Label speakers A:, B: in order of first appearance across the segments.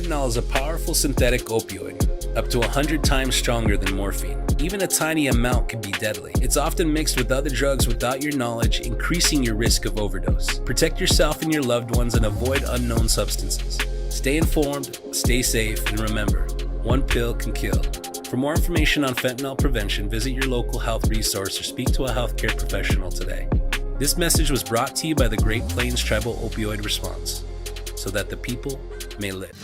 A: Fentanyl is a powerful synthetic opioid, up to 100 times stronger than morphine. Even a tiny amount can be deadly. It's often mixed with other drugs without your knowledge, increasing your risk of overdose. Protect yourself and your loved ones and avoid unknown substances. Stay informed, stay safe, and remember, one pill can kill. For more information on fentanyl prevention, visit your local health resource or speak to a healthcare professional today. This message was brought to you by the Great Plains Tribal Opioid Response, so that the people may live.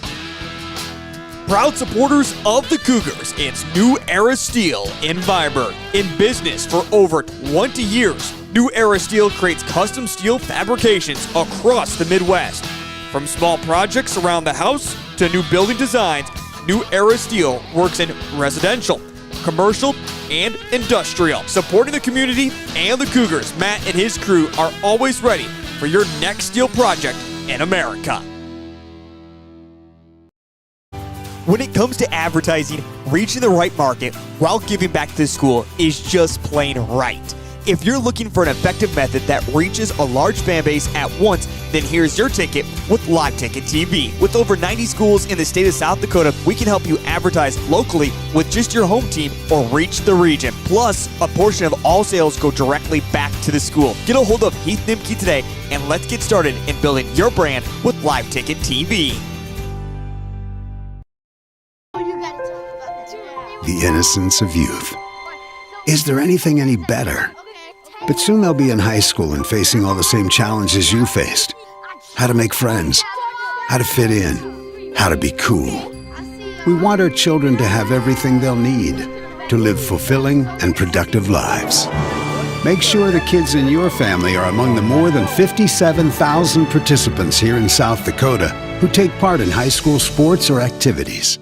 B: Proud supporters of the Cougars, it's New Era Steel in Viborg. In business for over 20 years, New Era Steel creates custom steel fabrications across the Midwest. From small projects around the house to new building designs, New Era Steel works in residential, commercial, and industrial. Supporting the community and the Cougars, Matt and his crew are always ready for your next steel project in America. When it comes to advertising, reaching the right market while giving back to the school is just plain right. If you're looking for an effective method that reaches a large fan base at once, then here's your ticket with Live Ticket TV. With over 90 schools in the state of South Dakota, we can help you advertise locally with just your home team or reach the region. Plus, a portion of all sales go directly back to the school. Get a hold of Heath Nimke today and let's get started in building your brand with Live Ticket TV.
C: The innocence of youth. Is there anything any better? But soon they'll be in high school and facing all the same challenges you faced. How to make friends, how to fit in, how to be cool. We want our children to have everything they'll need to live fulfilling and productive lives. Make sure the kids in your family are among the more than 57,000 participants here in South Dakota who take part in high school sports or activities.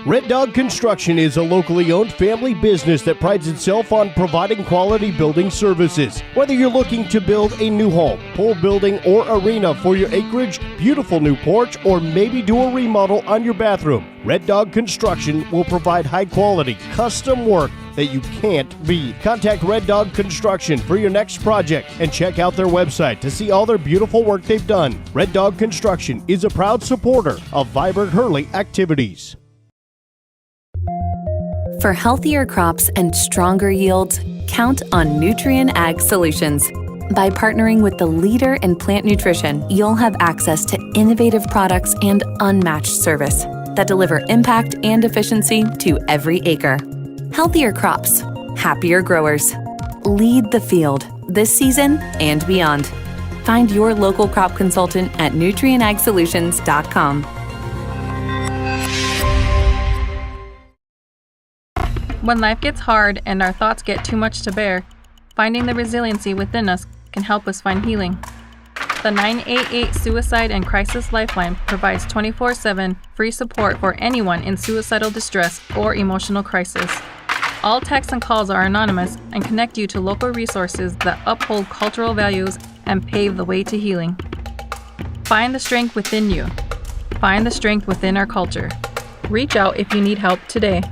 D: Red Dog Construction is a locally owned family business that prides itself on providing quality building services. Whether you're looking to build a new home, pool building, or arena for your acreage, beautiful new porch, or maybe do a remodel on your bathroom, Red Dog Construction will provide high quality, custom work that you can't beat. Contact Red Dog Construction for your next project and check out their website to see all their beautiful work they've done. Red Dog Construction is a proud supporter of Viborg-Hurley activities.
E: For healthier crops and stronger yields, count on Nutrien Ag Solutions. By partnering with the leader in plant nutrition, you'll have access to innovative products and unmatched service that deliver impact and efficiency to every acre. Healthier crops, happier growers. Lead the field this season and beyond. Find your local crop consultant at nutrienagsolutions.com.
F: When life gets hard and our thoughts get too much to bear, finding the resiliency within us can help us find healing. The 988 Suicide and Crisis Lifeline provides 24/7 free support for anyone in suicidal distress or emotional crisis. All texts and calls are anonymous and connect you to local resources that uphold cultural values and pave the way to healing. Find the strength within you. Find the strength within our culture. Reach out if you need help today.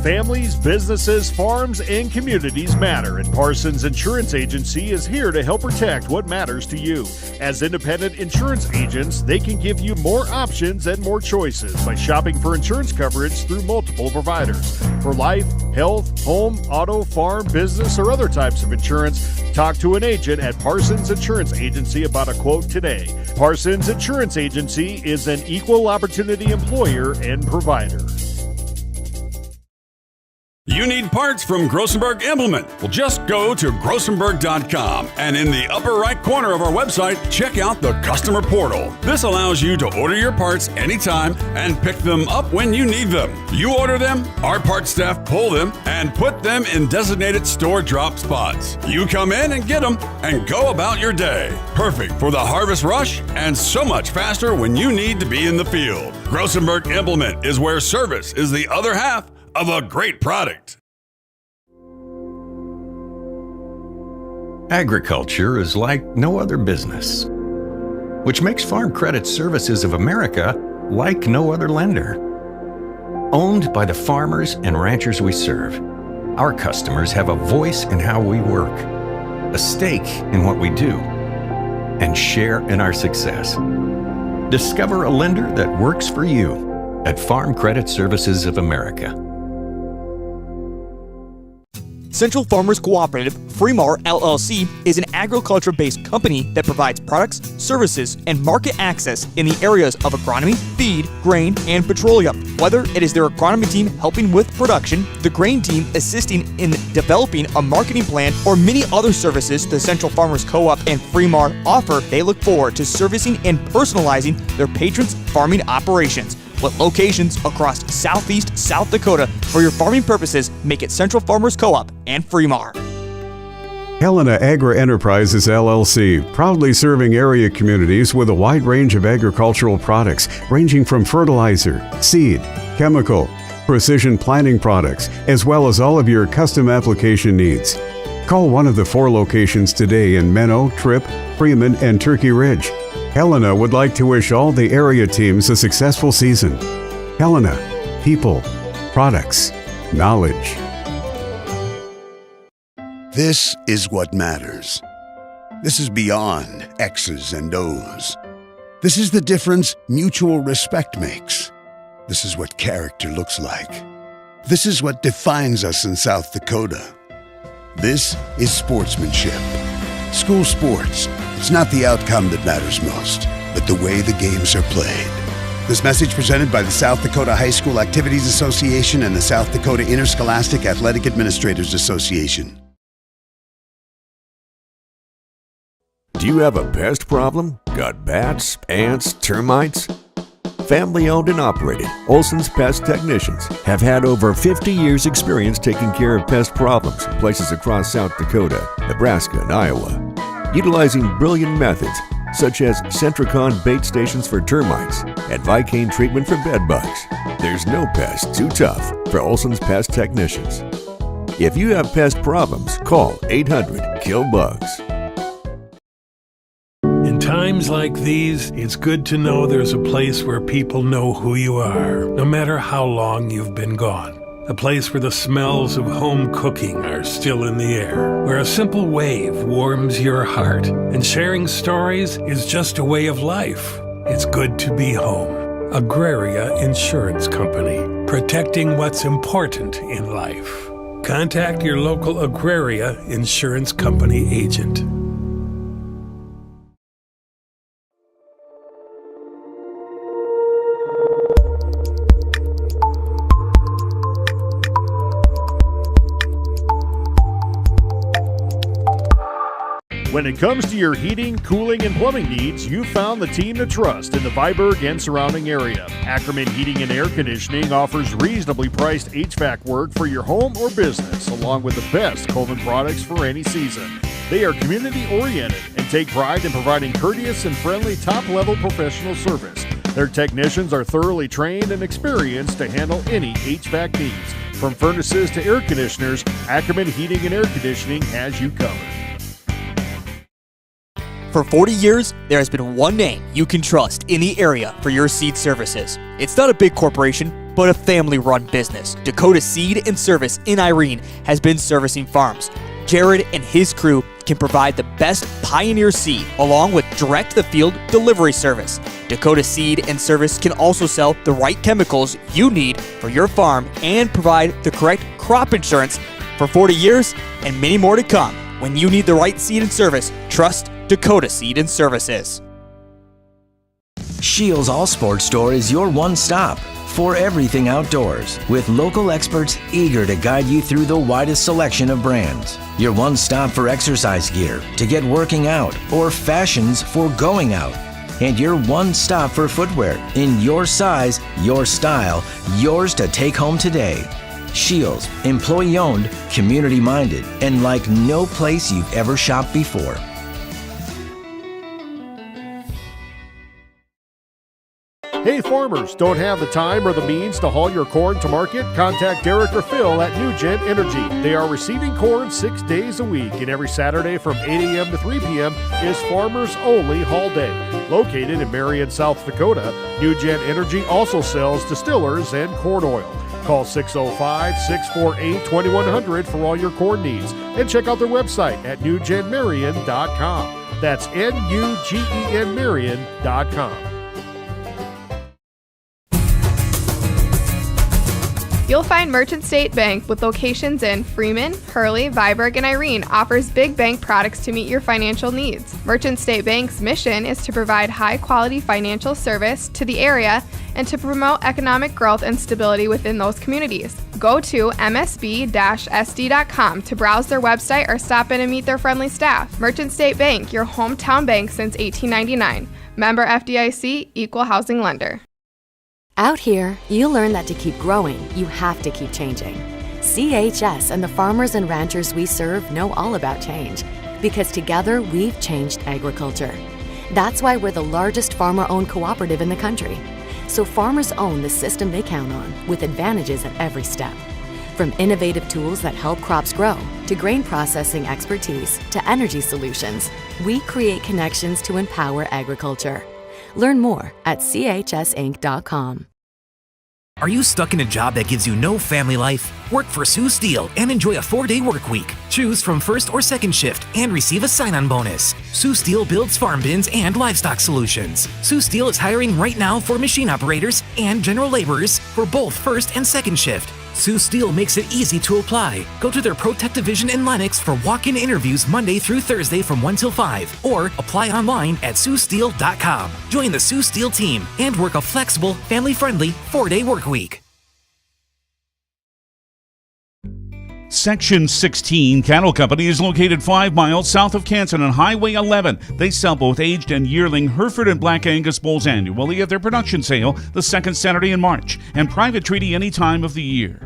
G: Families, businesses, farms, and communities matter, and Parsons Insurance Agency is here to help protect what matters to you. As independent insurance agents, they can give you more options and more choices by shopping for insurance coverage through multiple providers. For life, health, home, auto, farm, business, or other types of insurance, talk to an agent at Parsons Insurance Agency about a quote today. Parsons Insurance Agency is an equal opportunity employer and provider.
H: You need parts from Grossenberg Implement? Well, just go to grossenberg.com and in the upper right corner of our website, check out the customer portal. This allows you to order your parts anytime and pick them up when you need them. You order them, our parts staff pull them and put them in designated store drop spots. You come in and get them and go about your day. Perfect for the harvest rush and so much faster when you need to be in the field. Grossenberg Implement is where service is the other half of a great product.
I: Agriculture is like no other business, which makes Farm Credit Services of America like no other lender. Owned by the farmers and ranchers we serve, our customers have a voice in how we work, a stake in what we do, and share in our success. Discover a lender that works for you at Farm Credit Services of America.
B: Central Farmers Cooperative, Fremar LLC, is an agriculture-based company that provides products, services, and market access in the areas of agronomy, feed, grain, and petroleum. Whether it is their agronomy team helping with production, the grain team assisting in developing a marketing plan, or many other services the Central Farmers Co-op and Fremar offer, they look forward to servicing and personalizing their patrons' farming operations. With locations across southeast South Dakota, for your farming purposes, make it Central Farmers Co-op and Fremar.
J: Helena Agri-Enterprises LLC, proudly serving area communities with a wide range of agricultural products ranging from fertilizer, seed, chemical, precision planting products, as well as all of your custom application needs. Call one of the 4 locations today in Menno, Tripp, Freeman, and Turkey Ridge. Helena would like to wish all the area teams a successful season. Helena, people, products, knowledge.
C: This is what matters. This is beyond X's and O's. This is the difference mutual respect makes. This is what character looks like. This is what defines us in South Dakota. This is sportsmanship. School sports. It's not the outcome that matters most, but the way the games are played. This message presented by the South Dakota High School Activities Association and the South Dakota Interscholastic Athletic Administrators Association.
K: Do you have a pest problem? Got bats, ants, termites? Family owned and operated, Olson's Pest Technicians have had over 50 years experience taking care of pest problems in places across South Dakota, Nebraska, and Iowa. Utilizing brilliant methods such as Centricon bait stations for termites and Vicane treatment for bed bugs. There's no pest too tough for Olson's Pest Technicians. If you have pest problems, call 800-KILL-BUGS.
L: In times like these, it's good to know there's a place where people know who you are, no matter how long you've been gone. A place where the smells of home cooking are still in the air, where a simple wave warms your heart, and sharing stories is just a way of life. It's good to be home. Agraria Insurance Company, protecting what's important in life. Contact your local Agraria Insurance Company agent.
G: When it comes to your heating, cooling, and plumbing needs, you've found the team to trust in the Viborg and surrounding area. Ackerman Heating and Air Conditioning offers reasonably priced HVAC work for your home or business, along with the best Coleman products for any season. They are community-oriented and take pride in providing courteous and friendly top-level professional service. Their technicians are thoroughly trained and experienced to handle any HVAC needs. From furnaces to air conditioners, Ackerman Heating and Air Conditioning has you covered.
B: For 40 years, there has been one name you can trust in the area for your seed services. It's not a big corporation, but a family-run business. Dakota Seed and Service in Irene has been servicing farms. Jared and his crew can provide the best Pioneer seed along with direct-to-the-field delivery service. Dakota Seed and Service can also sell the right chemicals you need for your farm and provide the correct crop insurance for 40 years and many more to come. When you need the right seed and service, trust Dakota Seed and Services.
M: Shields All Sports Store is your one stop for everything outdoors, with local experts eager to guide you through the widest selection of brands. Your one stop for exercise gear to get working out or fashions for going out. And your one stop for footwear in your size, your style, yours to take home today. Shields, employee-owned, community-minded, and like no place you've ever shopped before.
G: Hey farmers, don't have the time or the means to haul your corn to market? Contact Derek or Phil at New Gen Energy. They are receiving corn 6 days a week, and every Saturday from 8 a.m. to 3 p.m. is Farmers Only Haul Day. Located in Marion, South Dakota, New Gen Energy also sells distillers and corn oil. Call 605-648-2100 for all your corn needs, and check out their website at newgenmarion.com. That's NUGEN Marion.com.
N: You'll find Merchant State Bank with locations in Freeman, Hurley, Viborg, and Irene offers big bank products to meet your financial needs. Merchant State Bank's mission is to provide high-quality financial service to the area and to promote economic growth and stability within those communities. Go to msb-sd.com to browse their website or stop in and meet their friendly staff. Merchant State Bank, your hometown bank since 1899. Member FDIC, Equal Housing Lender.
O: Out here, you learn that to keep growing, you have to keep changing. CHS and the farmers and ranchers we serve know all about change, because together we've changed agriculture. That's why we're the largest farmer-owned cooperative in the country. So farmers own the system they count on, with advantages at every step. From innovative tools that help crops grow, to grain processing expertise, to energy solutions, we create connections to empower agriculture. Learn more at chsinc.com.
P: Are you stuck in a job that gives you no family life? Work for Sioux Steel and enjoy a 4-day work week. Choose from first or second shift and receive a sign-on bonus. Sioux Steel builds farm bins and livestock solutions. Sioux Steel is hiring right now for machine operators and general laborers for both first and second shift. Sioux Steel makes it easy to apply. Go to their ProTech division in Lenox for walk-in interviews Monday through Thursday from 1 till 5, or apply online at siouxsteel.com. Join the Sioux Steel team and work a flexible, family-friendly 4-day work week.
Q: Section 16 Cattle Company is located 5 miles south of Canton on Highway 11. They sell both aged and yearling Hereford and Black Angus bulls annually at their production sale the second Saturday in March, and private treaty any time of the year.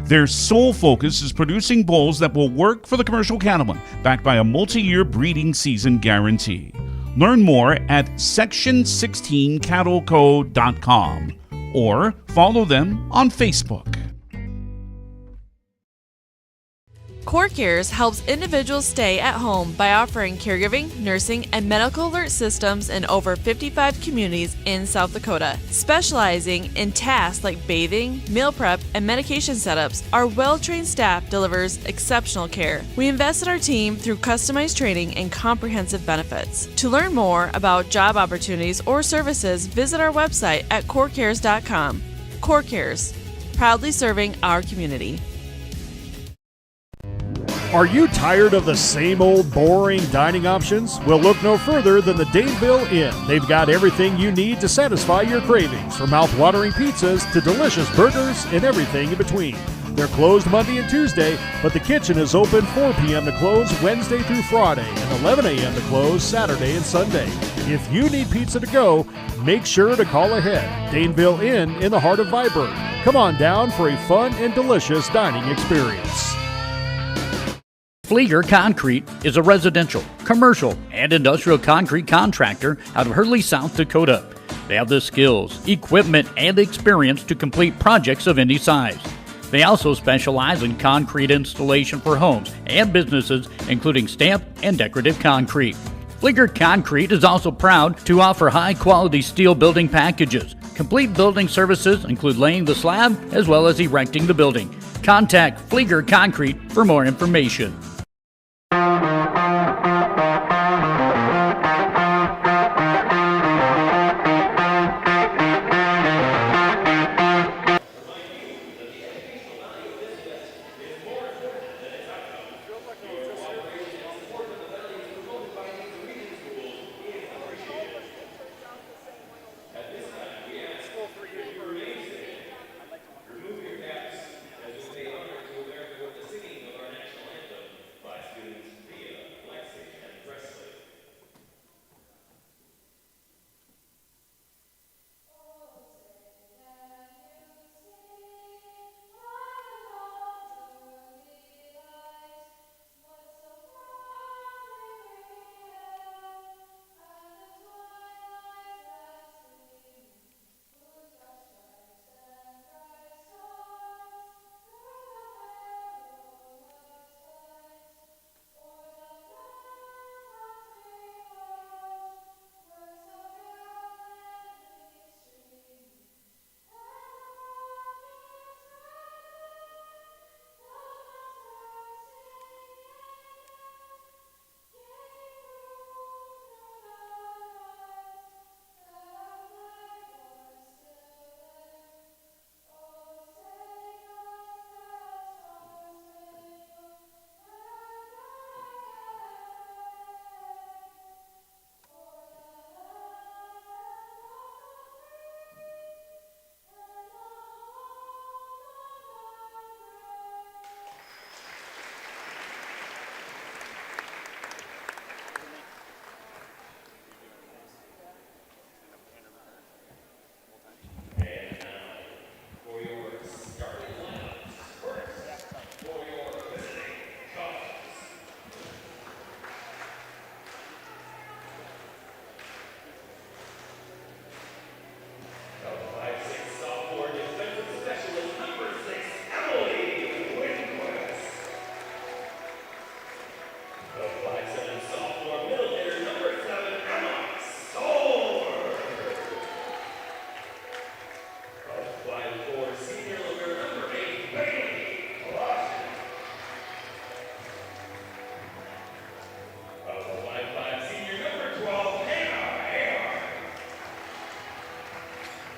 Q: Their sole focus is producing bulls that will work for the commercial cattleman, backed by a multi-year breeding season guarantee. Learn more at section16cattleco.com or follow them on Facebook.
R: CoreCares helps individuals stay at home by offering caregiving, nursing, and medical alert systems in over 55 communities in South Dakota. Specializing in tasks like bathing, meal prep, and medication setups, our well-trained staff delivers exceptional care. We invest in our team through customized training and comprehensive benefits. To learn more about job opportunities or services, visit our website at corecares.com. CoreCares, proudly serving our community.
G: Are you tired of the same old boring dining options? Well, look no further than the Daneville Inn. They've got everything you need to satisfy your cravings, from mouth-watering pizzas to delicious burgers and everything in between. They're closed Monday and Tuesday, but the kitchen is open 4 p.m. to close Wednesday through Friday and 11 a.m. to close Saturday and Sunday. If you need pizza to go, make sure to call ahead. Daneville Inn in the heart of Viborg. Come on down for a fun and delicious dining experience.
S: Flieger Concrete is a residential, commercial, and industrial concrete contractor out of Hurley, South Dakota. They have the skills, equipment, and experience to complete projects of any size. They also specialize in concrete installation for homes and businesses, including stamped and decorative concrete. Flieger Concrete is also proud to offer high-quality steel building packages. Complete building services include laying the slab as well as erecting the building. Contact Flieger Concrete for more information.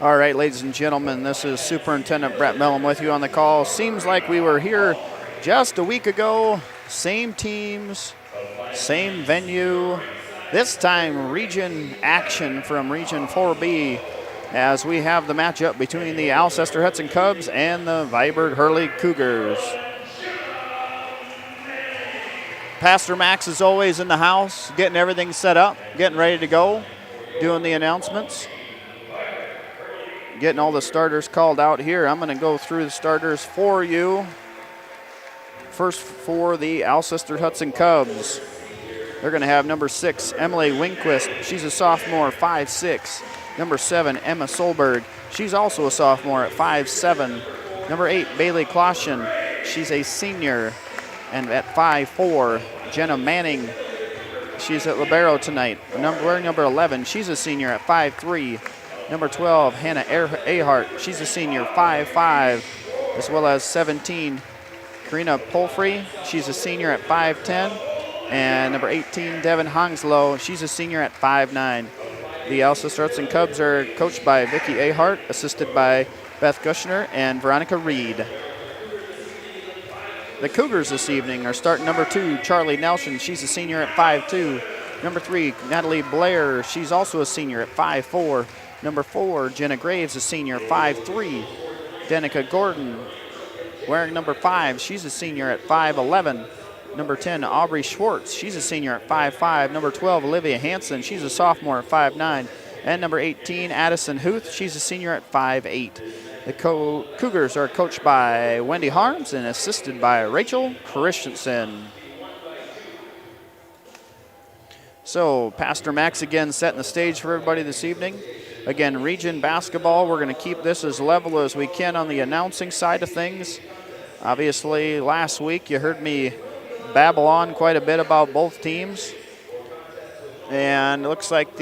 T: All right, ladies and gentlemen, this is Superintendent Brett Mellon with you on the call. Seems like we were here just a week ago. Same teams, same venue. This time, region action from Region 4B as we have the matchup between the Alcester-Hudson Cubs and the Viborg-Hurley Cougars. Pastor Max is always in the house, getting everything set up, getting ready to go, doing the announcements, getting all the starters called out here. I'm going to go through the starters for you. First for the Alcester-Hudson Cubs. They're going to have number 6, Emily Winquist. She's a sophomore, 5'6". Number 7, Emma Solberg. She's also a sophomore at 5'7". Number 8, Bailey Kloschen. She's a senior. And at 5'4", Jenna Manning. She's at libero tonight. Wearing number 11, she's a senior at 5'3". Number 12, Hannah Ahart. She's a senior, 5'5". As well as 17, Karina Polfrey. She's a senior at 5'10". And number 18, Devin Hongslow. She's a senior at 5'9". The Alcester-Hudson Cubs are coached by Vicki Ahart, assisted by Beth Gushner and Veronica Reed. The Cougars this evening are starting number 2, Charlie Nelson. She's a senior at 5'2". Number 3, Natalie Blair. She's also a senior at 5'4". Number 4, Jenna Graves, a senior, 5'3". Danica Gordon, wearing number 5. She's a senior at 5'11". Number 10, Aubrey Schwartz. She's a senior at 5'5". Number 12, Olivia Hansen. She's a sophomore at 5'9". And number 18, Addison Huth. She's a senior at 5'8". The Cougars are coached by Wendy Harms and assisted by Rachel Christensen. So Pastor Max again setting the stage for everybody this evening. Again, region basketball, we're going to keep this as level as we can on the announcing side of things. Obviously, last week you heard me babble on quite a bit about both teams. And it looks like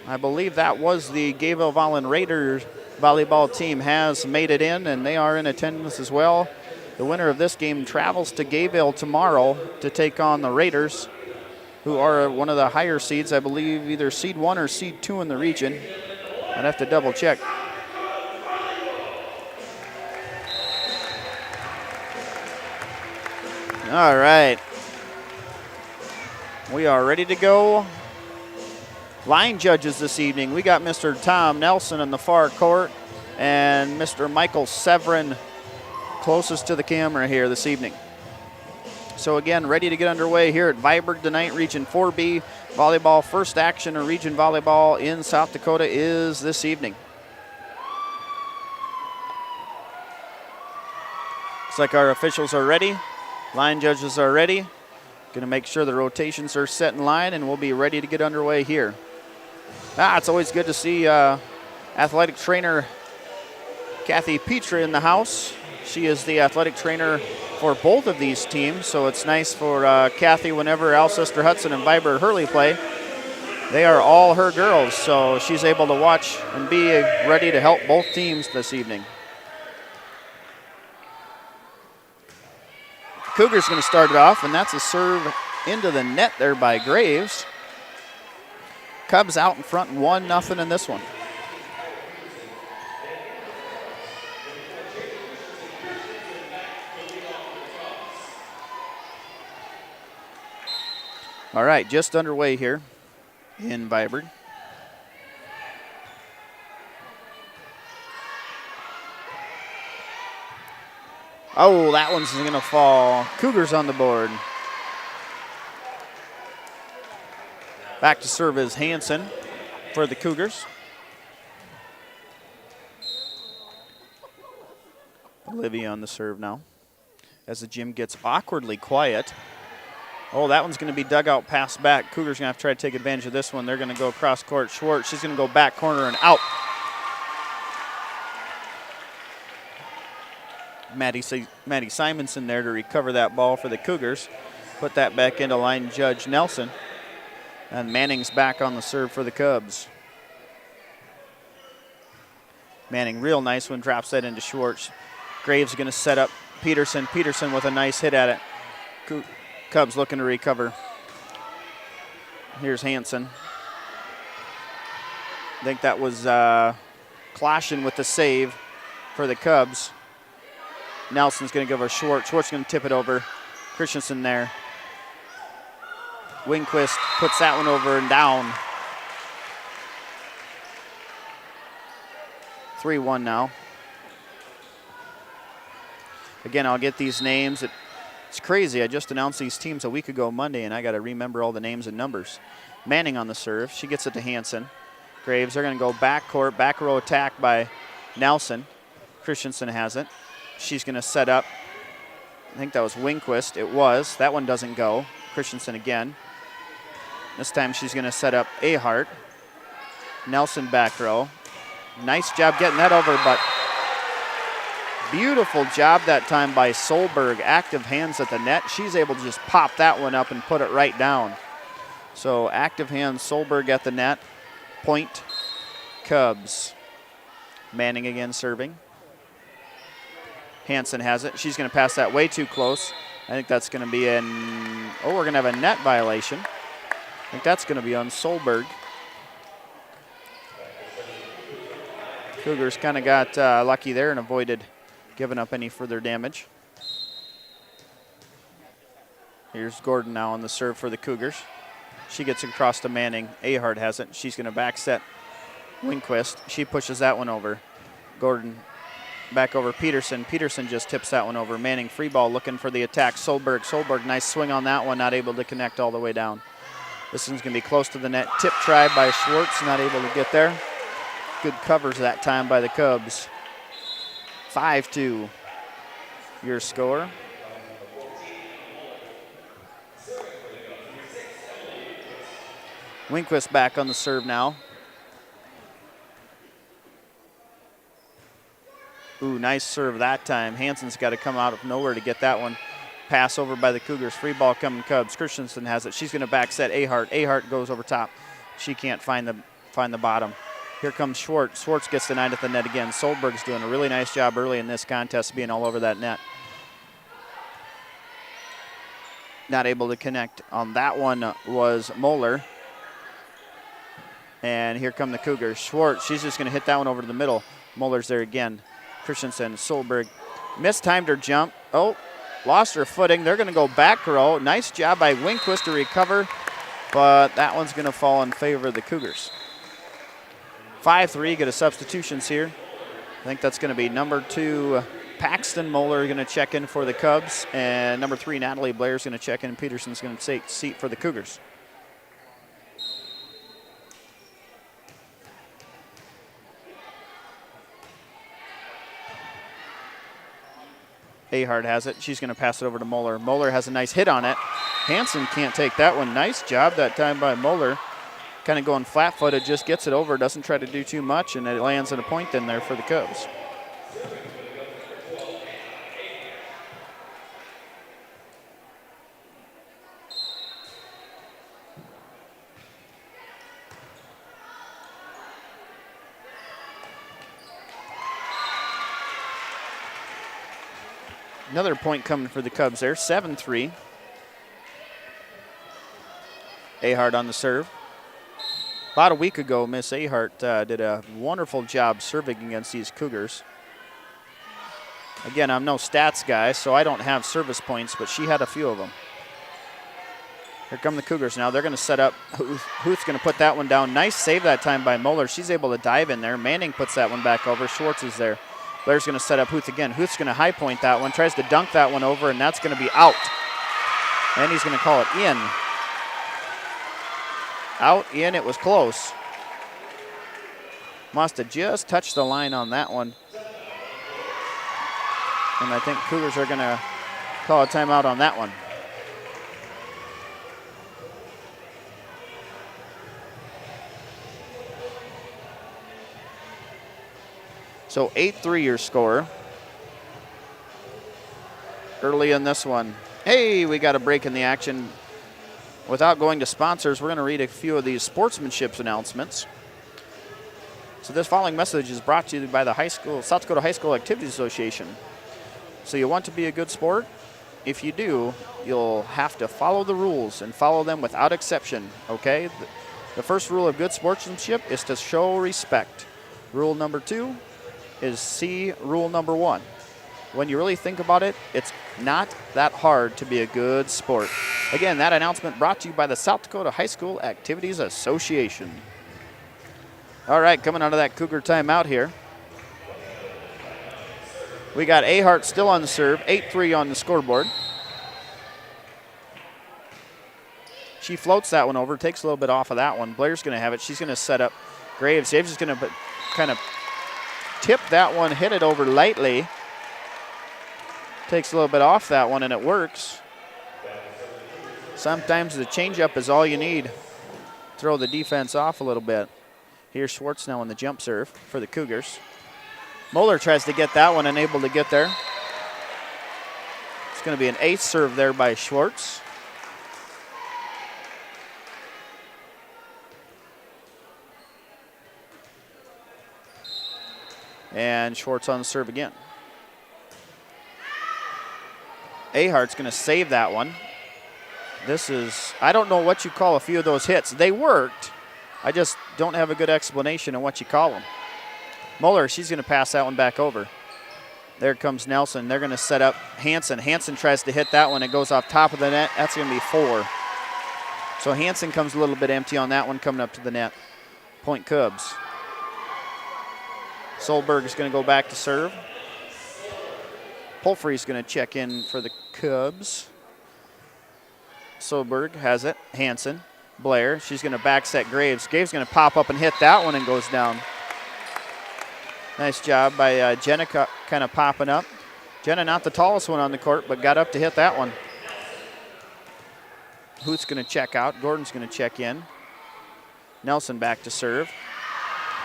T: I believe that was the Gayville-Vollen Raiders volleyball team has made it in, and they are in attendance as well. The winner of this game travels to Gayville tomorrow to take on the Raiders, who are one of the higher seeds, I believe either seed 1 or seed 2 in the region. I'd have to double check. All right. We are ready to go. Line judges this evening. We got Mr. Tom Nelson in the far court and Mr. Michael Severin closest to the camera here this evening. So again, ready to get underway here at Viborg tonight, Region 4B volleyball. First action of region volleyball in South Dakota is this evening. Looks like our officials are ready. Line judges are ready. Going to make sure the rotations are set in line, and we'll be ready to get underway here. It's always good to see athletic trainer Kathy Petra in the house. She is the athletic trainer for both of these teams, so it's nice for Kathy whenever Alcester-Hudson and Viborg-Hurley play. They are all her girls, so she's able to watch and be ready to help both teams this evening. Cougars going to start it off, and that's a serve into the net there by Graves. Cubs out in front 1-0 in this one. All right, just underway here in Viborg. Oh, that one's going to fall. Cougars on the board. Back to serve is Hansen for the Cougars. Olivia on the serve now as the gym gets awkwardly quiet. Oh, that one's going to be dug out, pass back. Cougars going to have to try to take advantage of this one. They're going to go across court. Schwartz, she's going to go back corner and out. Maddie Simonson there to recover that ball for the Cougars. Put that back into line judge Nelson. And Manning's back on the serve for the Cubs. Manning, real nice one, drops that into Schwartz. Graves going to set up Peterson. Peterson with a nice hit at it. Cubs looking to recover. Here's Hansen. I think that was clashing with the save for the Cubs. Nelson's going to go over Schwartz. Schwartz going to tip it over. Christensen there. Wingquist puts that one over and down. 3-1 now. Again, I'll get these names. It's crazy. I just announced these teams a week ago Monday, and I got to remember all the names and numbers. Manning on the serve. She gets it to Hansen. Graves, they're going to go backcourt, back row attack by Nelson. Christensen has it. She's going to set up. I think that was Wingquist. It was. That one doesn't go. Christensen again. This time she's going to set up Ahart. Nelson back row. Nice job getting that over, but beautiful job that time by Solberg. Active hands at the net. She's able to just pop that one up and put it right down. So active hands, Solberg at the net. Point, Cubs. Manning again serving. Hansen has it. She's going to pass that way too close. I think that's going to be we're going to have a net violation. I think that's going to be on Solberg. Cougars kind of got lucky there and avoided giving up any further damage. Here's Gordon now on the serve for the Cougars. She gets across to Manning. Ahart has it. She's going to back set Wingquist. She pushes that one over. Gordon back over Peterson. Peterson just tips that one over. Manning free ball looking for the attack. Solberg, nice swing on that one. Not able to connect all the way down. This one's going to be close to the net. Tip try by Schwartz. Not able to get there. Good covers that time by the Cubs. 5-2 your score. Wingquist back on the serve now. Ooh, nice serve that time. Hansen's got to come out of nowhere to get that one. Pass over by the Cougars. Free ball coming Cubs. Christensen has it. She's going to back set Ahart. Ahart goes over top. She can't find the bottom. Here comes Schwartz. Schwartz gets the 9 at the net again. Solberg's doing a really nice job early in this contest, being all over that net. Not able to connect on that one was Moeller. And here come the Cougars. Schwartz, she's just going to hit that one over to the middle. Moeller's there again. Christensen, Solberg mistimed her jump. Oh, lost her footing. They're going to go back row. Nice job by Wingquist to recover, but that one's going to fall in favor of the Cougars. 5-3, get a substitutions here. I think that's going to be number 2, Paxton Moeller going to check in for the Cubs, and number 3, Natalie Blair's going to check in. Peterson's going to take seat for the Cougars. Ahart has it. She's going to pass it over to Moeller. Moeller has a nice hit on it. Hansen can't take that one. Nice job that time by Moeller. Kind of going flat-footed, just gets it over, doesn't try to do too much, and it lands in a point in there for the Cubs. Another point coming for the Cubs there, 7-3. Ahart on the serve. About a week ago, Miss Ahart did a wonderful job serving against these Cougars. Again, I'm no stats guy, so I don't have service points, but she had a few of them. Here come the Cougars now. They're going to set up. Huth's going to put that one down. Nice save that time by Moeller. She's able to dive in there. Manning puts that one back over. Schwartz is there. Blair's going to set up Huth again. Huth's going to high point that one. Tries to dunk that one over, and that's going to be out. And he's going to call it in. Out, in, it was close. Must have just touched the line on that one. And I think Cougars are going to call a timeout on that one. So 8-3 your score. Early in this one. Hey, we got a break in the action. Without going to sponsors, we're going to read a few of these sportsmanship announcements. So this following message is brought to you by the South Dakota High School Activities Association. So you want to be a good sport? If you do, you'll have to follow the rules and follow them without exception, okay? The first rule of good sportsmanship is to show respect. Rule number 2 is see rule number 1. When you really think about it, it's not that hard to be a good sport. Again, that announcement brought to you by the South Dakota High School Activities Association. All right, coming out of that Cougar timeout here. We got Ahart still on the serve, 8-3 on the scoreboard. She floats that one over, takes a little bit off of that one. Blair's going to have it. She's going to set up Graves. Graves is going to kind of tip that one, hit it over lightly. Takes a little bit off that one, and it works. Sometimes the changeup is all you need. Throw the defense off a little bit. Here's Schwartz now on the jump serve for the Cougars. Moeller tries to get that one, unable to get there. It's going to be an ace serve there by Schwartz. And Schwartz on the serve again. Ahart's going to save that one. This is, I don't know what you call a few of those hits. They worked. I just don't have a good explanation of what you call them. Moeller, she's going to pass that one back over. There comes Nelson. They're going to set up Hansen. Hansen tries to hit that one. It goes off top of the net. That's going to be 4. So Hansen comes a little bit empty on that one coming up to the net. Point Cubs. Solberg is going to go back to serve. Polfrey's going to check in for the Cubs. Solberg has it. Hansen. Blair. She's going to back set Graves. Graves going to pop up and hit that one and goes down. Nice job by Jenna kind of popping up. Jenna not the tallest one on the court, but got up to hit that one. Hoot's going to check out. Gordon's going to check in. Nelson back to serve.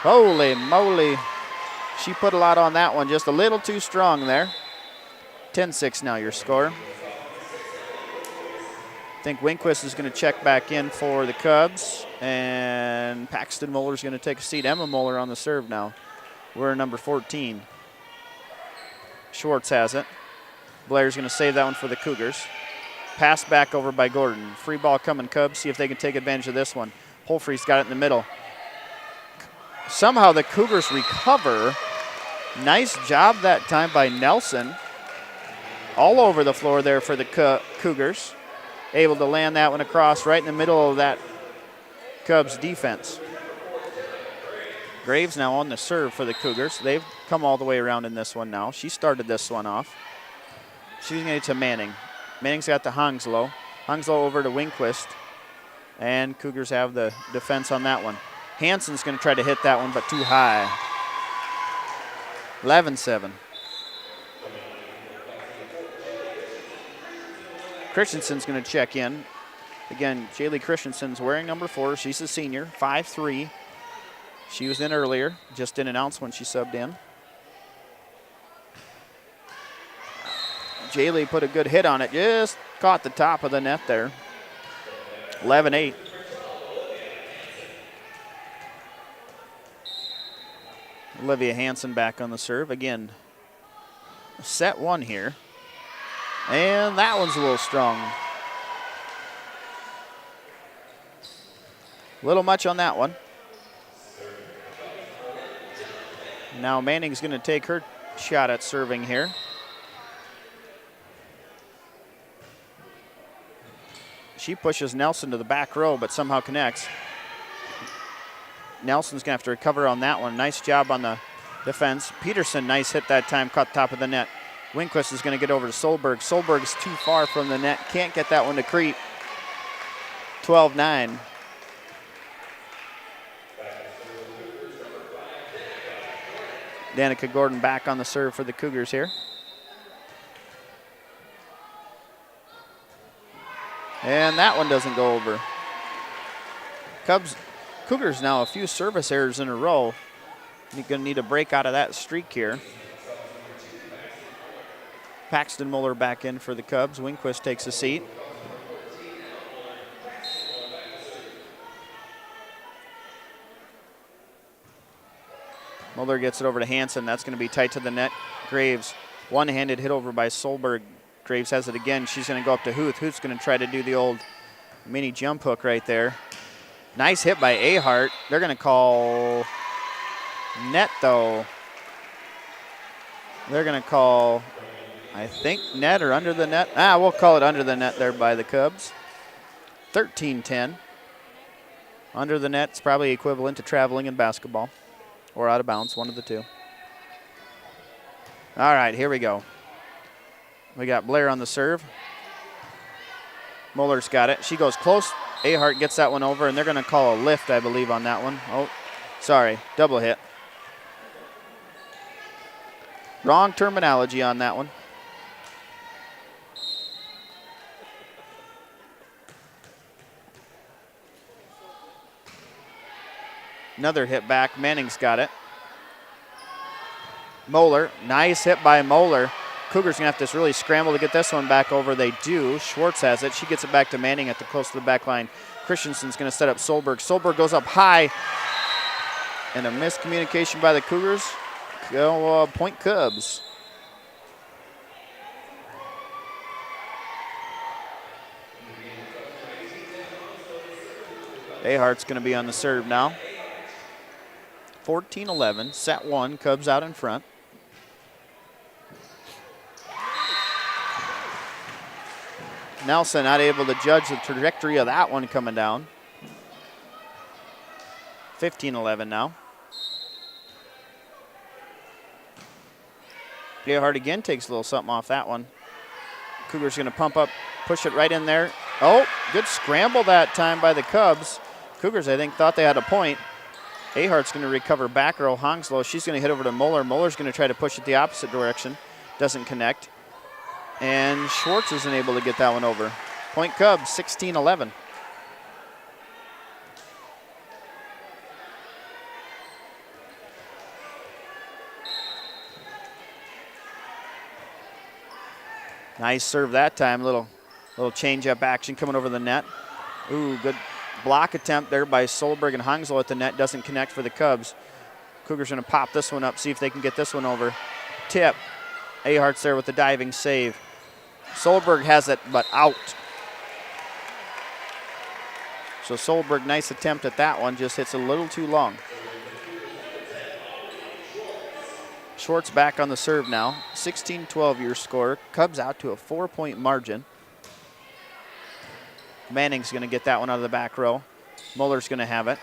T: Holy moly. She put a lot on that one. Just a little too strong there. 10-6 now your score. I think Winquist is going to check back in for the Cubs. And Paxton Moeller's going to take a seat. Emma Moeller on the serve now. We're number 14. Schwartz has it. Blair's going to save that one for the Cougars. Pass back over by Gordon. Free ball coming Cubs. See if they can take advantage of this one. Polfrey's got it in the middle. Somehow the Cougars recover. Nice job that time by Nelson. All over the floor there for the Cougars. Able to land that one across right in the middle of that Cubs defense. Graves now on the serve for the Cougars. They've come all the way around in this one now. She started this one off. She's going to get it to Manning. Manning's got the Hangslow. Hangslow over to Winquist. And Cougars have the defense on that one. Hansen's going to try to hit that one, but too high. 11-7. Christensen's going to check in. Again, Jaylee Christensen's wearing number 4. She's a senior, 5'3". She was in earlier, just didn't announce when she subbed in. Jaylee put a good hit on it, just caught the top of the net there. 11-8. Olivia Hansen back on the serve. Again, set 1 here. And that one's a little strong. A little much on that one. Now Manning's going to take her shot at serving here. She pushes Nelson to the back row, but somehow connects. Nelson's going to have to recover on that one. Nice job on the defense. Peterson, nice hit that time, caught top of the net. Winquist is going to get over to Solberg. Solberg's too far from the net. Can't get that one to creep. 12-9. Danica Gordon back on the serve for the Cougars here. And that one doesn't go over. Cougars now a few service errors in a row. You're going to need a break out of that streak here. Paxton Moeller back in for the Cubs. Winquist takes a seat. Moeller gets it over to Hansen. That's going to be tight to the net. Graves, one-handed hit over by Solberg. Graves has it again. She's going to go up to Huth. Huth's going to try to do the old mini jump hook right there. Nice hit by Ahart. They're going to call net, though. They're going to call, I think, net or under the net. We'll call it under the net there by the Cubs. 13-10. Under the net's probably equivalent to traveling in basketball or out of bounds, one of the two. All right, here we go. We got Blair on the serve. Muller's got it. She goes close. Ahart gets that one over, and they're going to call a lift, I believe, on that one. Oh, sorry, double hit. Wrong terminology on that one. Another hit back. Manning's got it. Moeller, nice hit by Moeller. Cougars going to have to really scramble to get this one back over. They do. Schwartz has it. She gets it back to Manning at the close to the back line. Christensen's going to set up Solberg. Solberg goes up high. And a miscommunication by the Cougars. Go point Cubs. Ahart's going to be on the serve now. 14-11, set one, Cubs out in front. Nelson not able to judge the trajectory of that one coming down. 15-11 now. Ahart again takes a little something off that one. Cougars going to pump up, push it right in there. Oh, good scramble that time by the Cubs. Cougars, I think, thought they had a point. Ahart's going to recover back row. Hongslow, she's going to hit over to Muller. Muller's going to try to push it the opposite direction. Doesn't connect. And Schwartz isn't able to get that one over. Point Cubs, 16-11. Nice serve that time. Little change-up action coming over the net. Ooh, good block attempt there by Solberg and Hongslow at the net. Doesn't connect for the Cubs. Cougars going to pop this one up, see if they can get this one over. Tip. Ahart's there with the diving save. Solberg has it, but out. So Solberg, nice attempt at that one, just hits a little too long. Schwartz back on the serve now. 16-12 your score. Cubs out to a 4-point margin. Manning's going to get that one out of the back row. Muller's going to have it.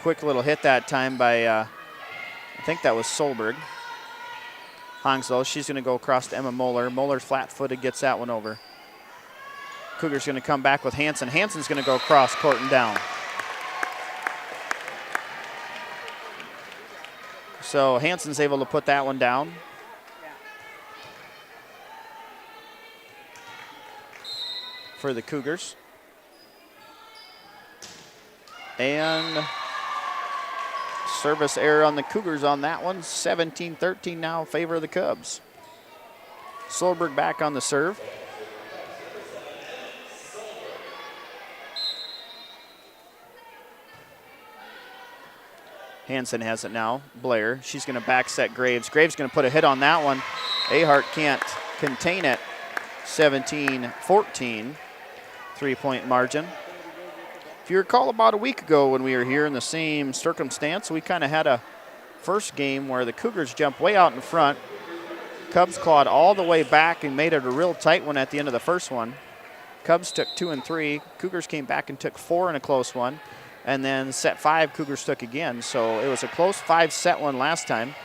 T: Quick little hit that time by, I think that was Solberg. Hongslow, she's going to go across to Emma Moeller. Moeller flat-footed, gets that one over. Cougars going to come back with Hansen. Hansen's going to go across court and down. So Hansen's able to put that one down. For the Cougars. And service error on the Cougars on that one. 17-13 now in favor of the Cubs. Solberg back on the serve. Hansen has it now. Blair, she's going to back set Graves. Graves going to put a hit on that one. Ahart can't contain it. 17-14, 3-point margin. If you recall, about a week ago when we were here in the same circumstance, we kind of had a first game where the Cougars jumped way out in front. Cubs clawed all the way back and made it a real tight one at the end of the first one. Cubs took 2 and 3. Cougars came back and took 4 in a close one. And then set 5, Cougars took again. So it was a close 5-set one last time.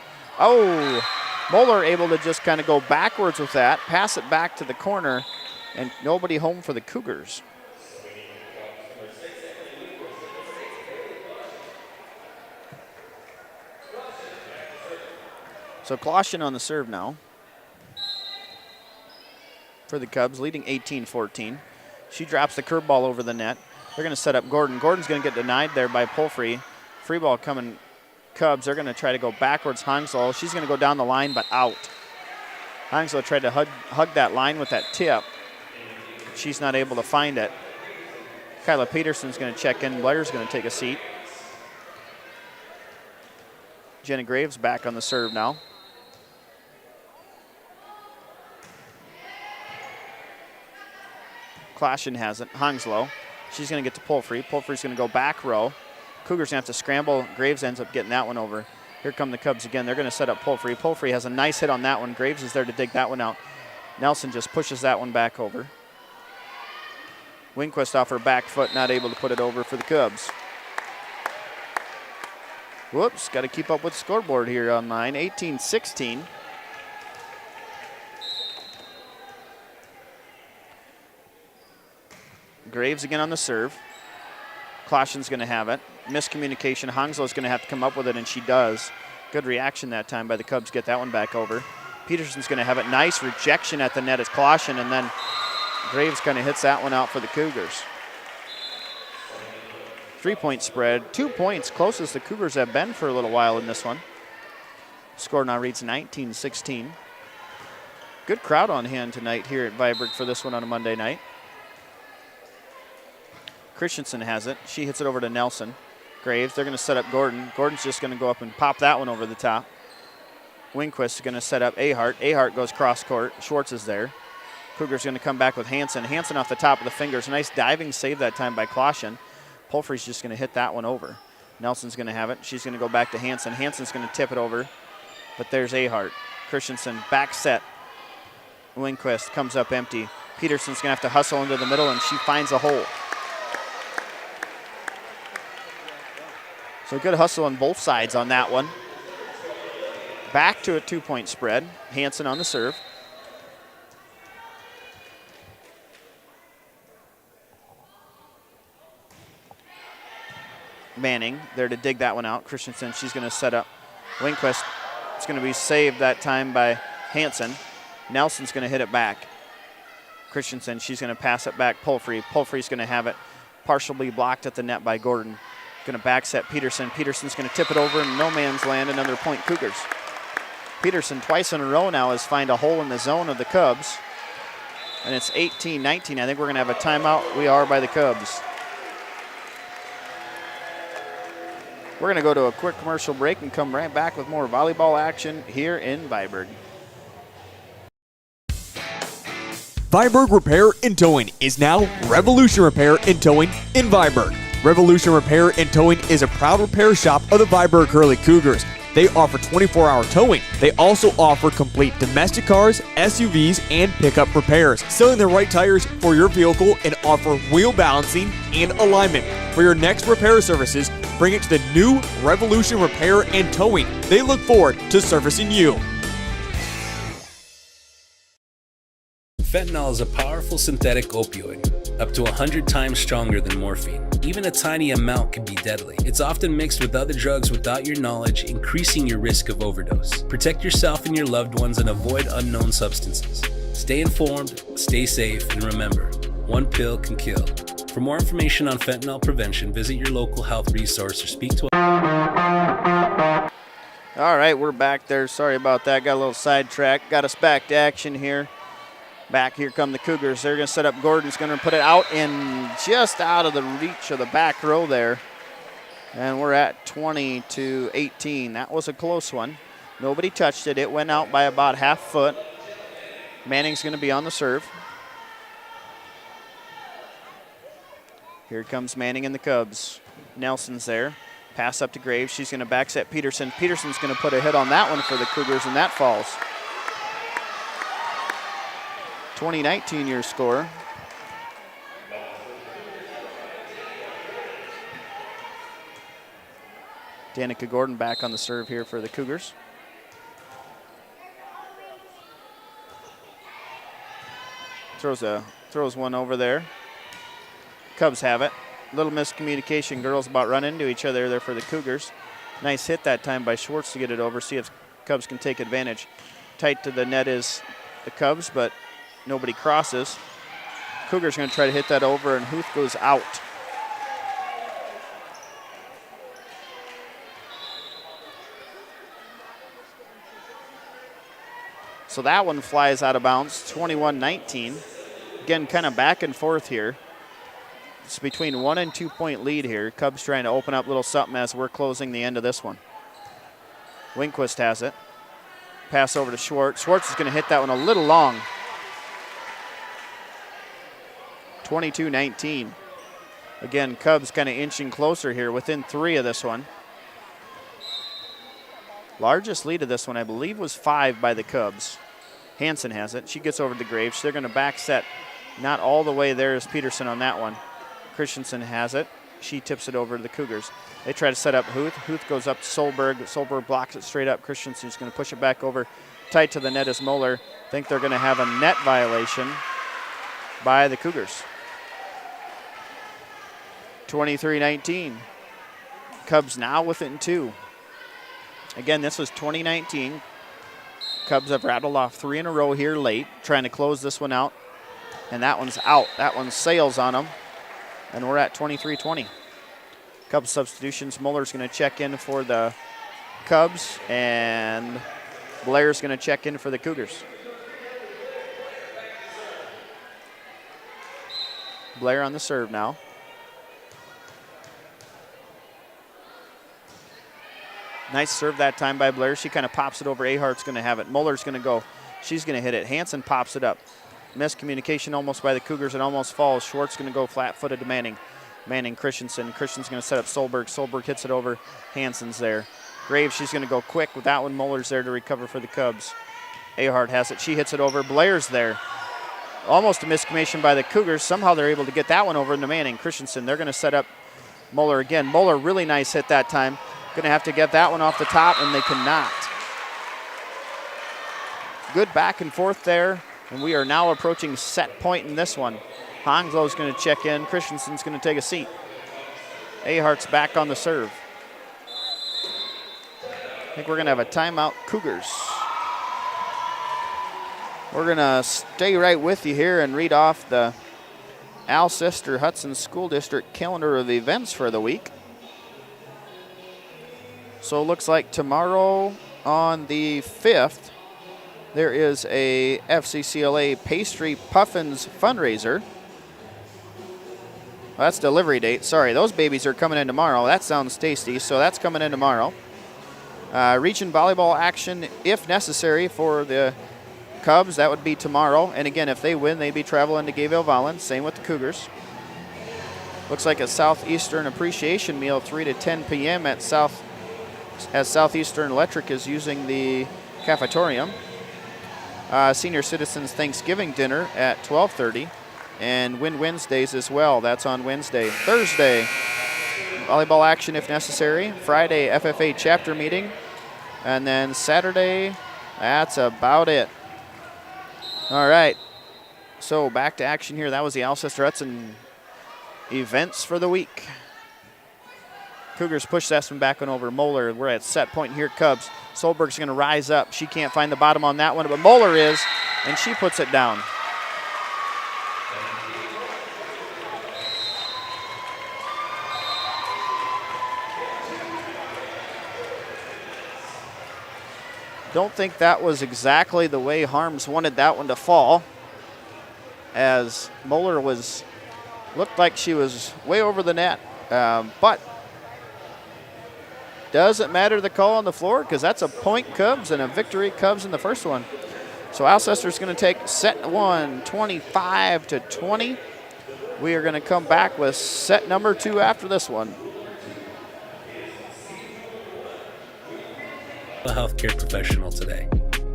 T: Oh, Moeller able to just kind of go backwards with that, pass it back to the corner, and nobody home for the Cougars. So Caution on the serve now for the Cubs, leading 18-14. She drops the curveball over the net. They're going to set up Gordon. Gordon's going to get denied there by Pullfree. Free ball coming Cubs. They're going to try to go backwards. Hongslow, she's going to go down the line, but out. Hongslow tried to hug that line with that tip. She's not able to find it. Kyla Peterson's going to check in. Blair's going to take a seat. Jenna Graves back on the serve now. Caution has it. Hongslow. She's going to get to Pullfree. Pullfree's going to go back row. Cougars have to scramble. Graves ends up getting that one over. Here come the Cubs again. They're going to set up Polfrey. Polfrey has a nice hit on that one. Graves is there to dig that one out. Nelson just pushes that one back over. Winquist off her back foot, not able to put it over for the Cubs. Whoops, got to keep up with the scoreboard here online. 18-16. Graves again on the serve. Klaschen's going to have it. Miscommunication. Hongslow's going to have to come up with it, and she does. Good reaction that time by the Cubs. Get that one back over. Peterson's going to have it. Nice rejection at the net as Klaschen, and then Graves kind of hits that one out for the Cougars. 3-point spread. 2 points, closest the Cougars have been for a little while in this one. Score now reads 19-16. Good crowd on hand tonight here at Viborg for this one on a Monday night. Christensen has it. She hits it over to Nelson. Graves, they're going to set up Gordon. Gordon's just going to go up and pop that one over the top. Winquist is going to set up Ahart. Ahart goes cross court. Schwartz is there. Cougars going to come back with Hansen. Hansen off the top of the fingers. Nice diving save that time by Klaschen. Polfrey's just going to hit that one over. Nelson's going to have it. She's going to go back to Hansen. Hansen's going to tip it over, but there's Ahart. Christensen back set. Winquist comes up empty. Peterson's going to have to hustle into the middle, and she finds a hole. So good hustle on both sides on that one. Back to a 2-point spread. Hansen on the serve. Manning there to dig that one out. Christensen, she's going to set up. Winquist, it's going to be saved that time by Hansen. Nelson's going to hit it back. Christensen, she's going to pass it back. Polfrey's going to have it partially blocked at the net by Gordon. Going to back set Peterson. Peterson's going to tip it over in no man's land. Another point Cougars. Peterson twice in a row now has found a hole in the zone of the Cubs. And it's 18-19. I think we're going to have a timeout. We are by the Cubs. We're going to go to a quick commercial break and come right back with more volleyball action here in Viborg.
B: Viborg Repair and Towing is now Revolution Repair and Towing in Viborg. Revolution Repair and Towing is a proud repair shop of the Viborg-Hurley Cougars. They offer 24-hour towing. They also offer complete domestic cars, SUVs, and pickup repairs, selling the right tires for your vehicle and offer wheel balancing and alignment. For your next repair services, bring it to the new Revolution Repair and Towing. They look forward to servicing you.
A: Fentanyl is a powerful synthetic opioid, up to 100 times stronger than morphine. Even a tiny amount can be deadly. It's often mixed with other drugs without your knowledge, increasing your risk of overdose. Protect yourself and your loved ones and avoid unknown substances. Stay informed, stay safe, and remember, one pill can kill. For more information on fentanyl prevention, visit your local health resource or speak to
T: All right, we're back there. Sorry about that. Got a little sidetracked. Got us back to action here. Back here come the Cougars. They're going to set up Gordon's going to put it out and just out of the reach of the back row there. And we're at 20-18. That was a close one. Nobody touched it. It went out by about half foot. Manning's going to be on the serve. Here comes Manning and the Cubs. Nelson's there. Pass up to Graves. She's going to back set Peterson. Peterson's going to put a hit on that one for the Cougars, and that falls. 2019 your score. Danica Gordon back on the serve here for the Cougars. Throws one over there. Cubs have it. Little miscommunication. Girls about run into each other there for the Cougars. Nice hit that time by Schwartz to get it over. See if Cubs can take advantage. Tight to the net is the Cubs, but nobody crosses. Cougars going to try to hit that over, and Huth goes out. So that one flies out of bounds, 21-19. Again, kind of back and forth here. It's between 1 and 2 point lead here. Cubs trying to open up a little something as we're closing the end of this one. Winquist has it. Pass over to Schwartz. Schwartz is going to hit that one a little long. 22-19. Again, Cubs kind of inching closer here, within 3 of this one. Largest lead of this one, I believe, was 5 by the Cubs. Hansen has it. She gets over to Graves. They're going to back set. Not all the way there is Peterson on that one. Christensen has it. She tips it over to the Cougars. They try to set up Huth. Huth goes up to Solberg. Solberg blocks it straight up. Christensen's going to push it back over. Tight to the net is Moeller. Think they're going to have a net violation by the Cougars. 23-19. Cubs now within 2. Again, this was 2019. Cubs have rattled off 3 in a row here late, trying to close this one out. And that one's out. That one sails on them. And we're at 23-20. Cubs substitutions. Muller's going to check in for the Cubs, and Blair's going to check in for the Cougars. Blair on the serve now. Nice serve that time by Blair. She kind of pops it over. Ahart's going to have it. Muller's going to go. She's going to hit it. Hansen pops it up. Miscommunication almost by the Cougars. It almost falls. Schwartz going to go flat-footed to Manning. Manning, Christensen. Christensen's going to set up Solberg. Solberg hits it over. Hansen's there. Graves, she's going to go quick with that one. Muller's there to recover for the Cubs. Ahart has it. She hits it over. Blair's there. Almost a miscommunication by the Cougars. Somehow they're able to get that one over into Manning. Christensen, they're going to set up Muller again. Muller, really nice hit that time. Going to have to get that one off the top, and they cannot. Good back and forth there, and we are now approaching set point in this one. Hongslow's going to check in. Christensen's going to take a seat. Ahart's back on the serve. I think we're going to have a timeout, Cougars. We're going to stay right with you here and read off the Alcester-Hudson School District calendar of events for the week. So it looks like tomorrow on the 5th, there is a FCCLA Pastry Puffins fundraiser. Well, that's delivery date. Sorry, those babies are coming in tomorrow. That sounds tasty, so that's coming in tomorrow. Region volleyball action, if necessary, for the Cubs. That would be tomorrow. And again, if they win, they'd be traveling to Gayville-Volland. Same with the Cougars. Looks like a Southeastern appreciation meal, 3 to 10 p.m. at Southeastern Electric is using the cafetorium. Senior Citizens Thanksgiving dinner at 12:30. And Win Wednesdays as well. That's on Wednesday. Thursday, volleyball action if necessary. Friday, FFA chapter meeting. And then Saturday, that's about it. All right. So back to action here. That was the Alcester-Hudson events for the week. Cougars push this one back on over. Moeller, we're at set point here, Cubs. Solberg's going to rise up. She can't find the bottom on that one, but Moeller is, and she puts it down. Don't think that was exactly the way Harms wanted that one to fall, as Moeller looked like she was way over the net, but doesn't matter the call on the floor because that's a point Cubs and a victory Cubs in the first one. So Alcester's going to take set 1, 25-20. We are going to come back with set number 2 after this one.
A: A healthcare professional today.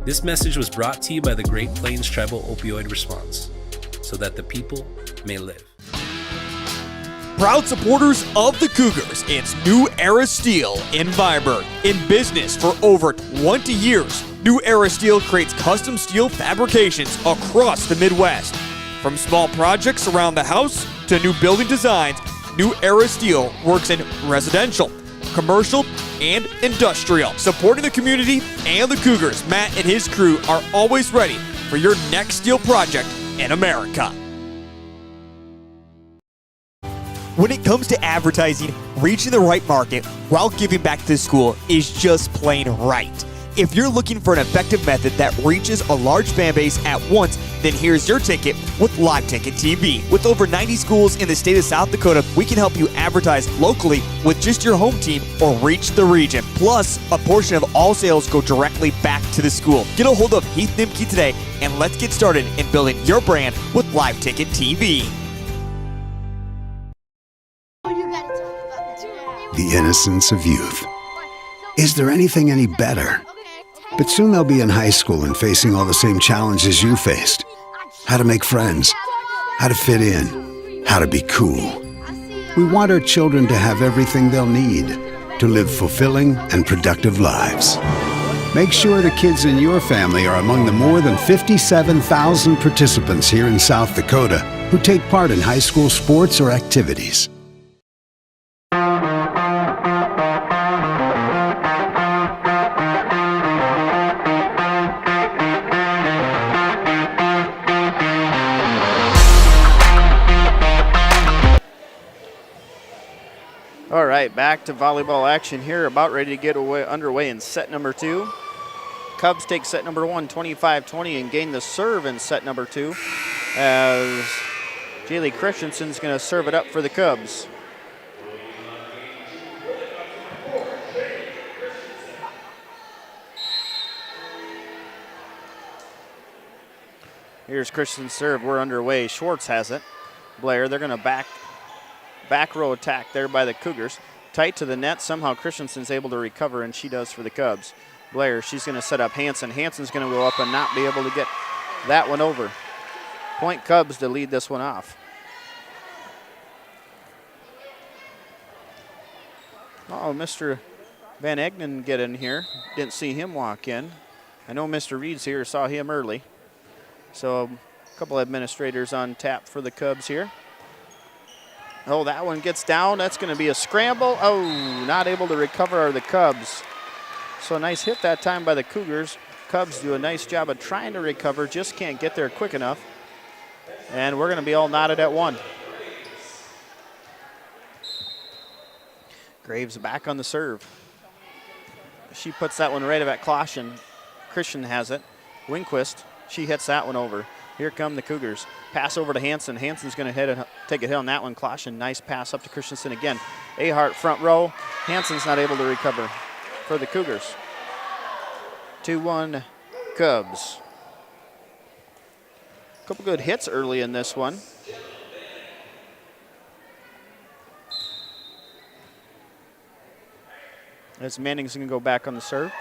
A: This message was brought to you by the Great Plains Tribal Opioid Response, so that the people may live.
B: Proud supporters of the Cougars, it's New Era Steel in Viborg. In business for over 20 years, New Era Steel creates custom steel fabrications across the Midwest. From small projects around the house to new building designs, New Era Steel works in residential, commercial, and industrial. Supporting the community and the Cougars, Matt and his crew are always ready for your next steel project in America. When it comes to advertising, reaching the right market while giving back to the school is just plain right. If you're looking for an effective method that reaches a large fan base at once, then here's your ticket with Live Ticket TV. With over 90 schools in the state of South Dakota, we can help you advertise locally with just your home team or reach the region. Plus, a portion of all sales go directly back to the school. Get a hold of Heath Nimke today, and let's get started in building your brand with Live Ticket TV.
C: the innocence of youth. Is there anything any better? But soon they'll be in high school and facing all the same challenges you faced. How to make friends, how to fit in, how to be cool. We want our children to have everything they'll need to live fulfilling and productive lives. Make sure the kids in your family are among the more than 57,000 participants here in South Dakota who take part in high school sports or activities.
T: All right, back to volleyball action here, about ready to get underway in set number 2. Cubs take set number 1, 25-20, and gain the serve in set number 2 as Jaylee Christensen's going to serve it up for the Cubs. Here's Christensen's serve. We're underway. Schwartz has it. Blair, they're going to back row attack there by the Cougars. Tight to the net. Somehow Christensen's able to recover, and she does for the Cubs. Blair, she's going to set up Hanson. Hanson's going to go up and not be able to get that one over. Point Cubs to lead this one off. Oh, Mr. Van Egnen get in here. Didn't see him walk in. I know Mr. Reed's here, saw him early. So a couple administrators on tap for the Cubs here. Oh, that one gets down. That's going to be a scramble. Oh, not able to recover are the Cubs. So a nice hit that time by the Cougars. Cubs do a nice job of trying to recover, just can't get there quick enough. And we're going to be all knotted at 1. Graves back on the serve. She puts that one right at Caution. Christian has it. Winquist, she hits that one over. Here come the Cougars. Pass over to Hanson. Hanson's going to take a hit on that one. Caution, nice pass up to Christensen again. Ahart front row. Hanson's not able to recover for the Cougars. 2-1 Cubs. A couple good hits early in this one. As Manning's going to go back on the serve.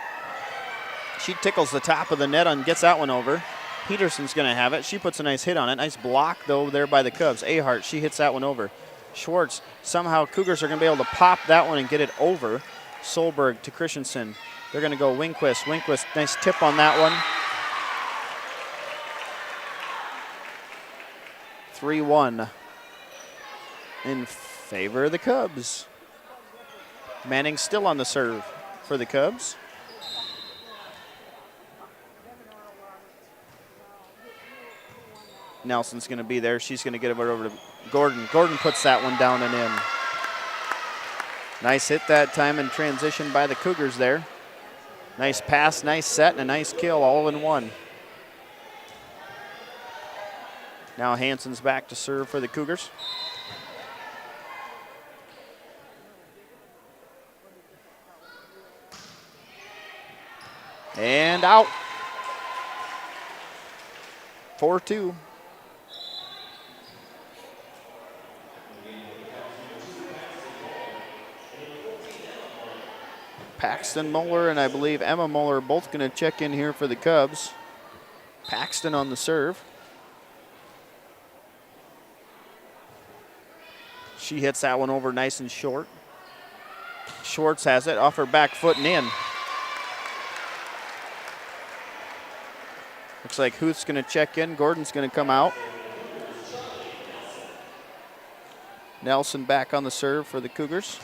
T: She tickles the top of the net and gets that one over. Peterson's going to have it. She puts a nice hit on it. Nice block, though, there by the Cubs. Ahart, she hits that one over. Schwartz, somehow Cougars are going to be able to pop that one and get it over. Solberg to Christensen. They're going to go Winquist. Winquist, nice tip on that one. 3-1 in favor of the Cubs. Manning still on the serve for the Cubs. Nelson's going to be there. She's going to get it over to Gordon. Gordon puts that one down and in. Nice hit that time in transition by the Cougars there. Nice pass, nice set, and a nice kill all in one. Now Hanson's back to serve for the Cougars. And out. 4-2. Paxton Moeller and I believe Emma Moeller both going to check in here for the Cubs. Paxton on the serve. She hits that one over nice and short. Schwartz has it off her back foot and in. Looks like Huth's going to check in. Gordon's going to come out. Nelson back on the serve for the Cougars.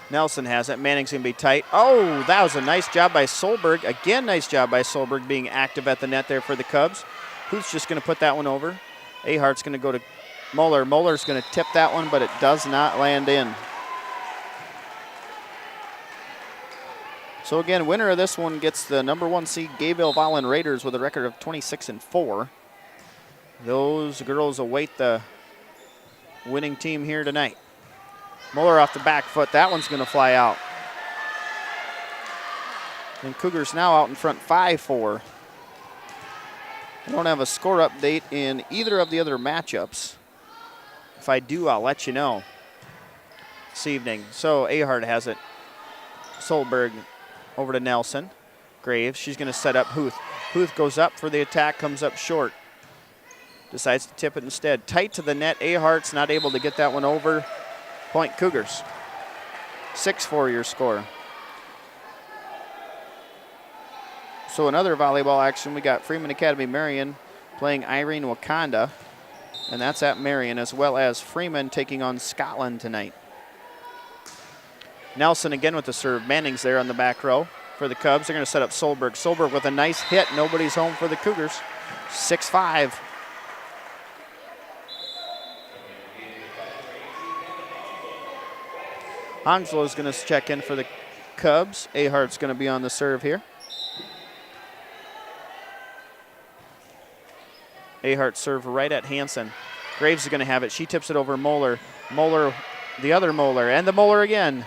T: Nelson has it. Manning's going to be tight. Oh, that was a nice job by Solberg. Again, nice job by Solberg being active at the net there for the Cubs. Huth's just going to put that one over. Ahart's going to go to Moeller. Moeller's going to tip that one, but it does not land in. So again, winner of this one gets the number 1 seed Gayville Volun Raiders with a record of 26-4. Those girls await the winning team here tonight. Moeller off the back foot. That one's going to fly out. And Cougars now out in front 5-4. I don't have a score update in either of the other matchups. If I do, I'll let you know this evening. So Ahart has it. Solberg over to Nelson. Graves, she's going to set up Huth. Huth goes up for the attack, comes up short. Decides to tip it instead. Tight to the net. Ahart's not able to get that one over. Point Cougars. 6-4 your score. So another volleyball action. We got Freeman Academy Marion playing Irene Wakanda. And that's at Marion, as well as Freeman taking on Scotland tonight. Nelson again with the serve. Manning's there on the back row for the Cubs. They're going to set up Solberg. Solberg with a nice hit. Nobody's home for the Cougars. 6-5. Hongslow's going to check in for the Cubs. Ahart's going to be on the serve here. Ahart serve right at Hansen. Graves is going to have it. She tips it over Moeller. Moeller, the other Moeller, and the Moeller again.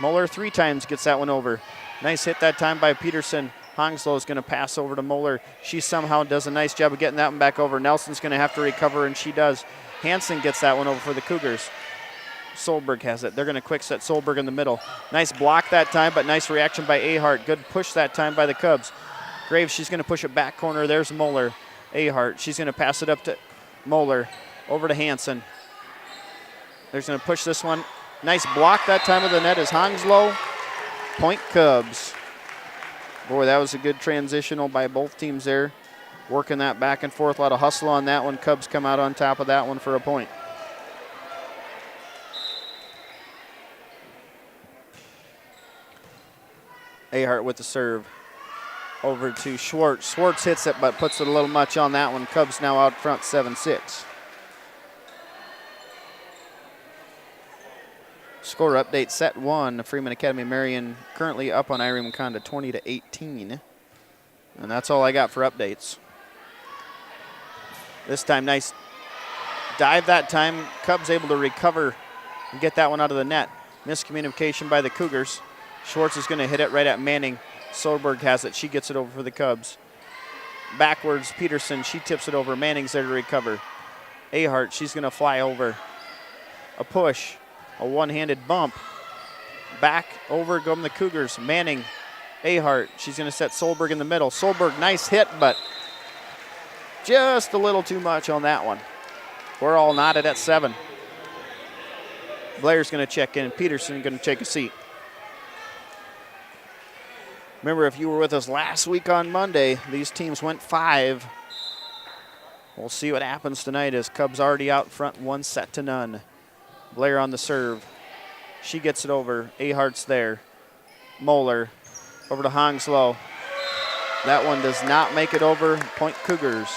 T: Moeller 3 times gets that one over. Nice hit that time by Peterson. Hongslow is going to pass over to Moeller. She somehow does a nice job of getting that one back over. Nelson's going to have to recover, and she does. Hansen gets that one over for the Cougars. Solberg has it. They're going to quick set Solberg in the middle. Nice block that time, but nice reaction by Ahart. Good push that time by the Cubs. Graves, she's going to push it back corner. There's Moeller. Ahart, she's going to pass it up to Moeller. Over to Hansen. They're going to push this one. Nice block that time of the net is Honslow. Point Cubs. Boy, that was a good transitional by both teams there. Working that back and forth. A lot of hustle on that one. Cubs come out on top of that one for a point. Ahart with the serve. Over to Schwartz. Schwartz hits it, but puts it a little much on that one. Cubs now out front 7-6. Score update, set 1. Freeman Academy Marion currently up on Irene Wakanda 20-18. And that's all I got for updates. This time, nice dive that time. Cubs able to recover and get that one out of the net. Miscommunication by the Cougars. Schwartz is going to hit it right at Manning. Solberg has it. She gets it over for the Cubs. Backwards, Peterson. She tips it over. Manning's there to recover. Ahart, she's going to fly over. A push. A one-handed bump. Back over go the Cougars. Manning. Ahart. She's going to set Solberg in the middle. Solberg, nice hit, but just a little too much on that one. We're all knotted at 7. Blair's going to check in. Peterson going to take a seat. Remember, if you were with us last week on Monday, these teams went 5. We'll see what happens tonight as Cubs already out front 1-0. Blair on the serve. She gets it over. Ahart's there. Moeller over to Hongslow. That one does not make it over. Point Cougars.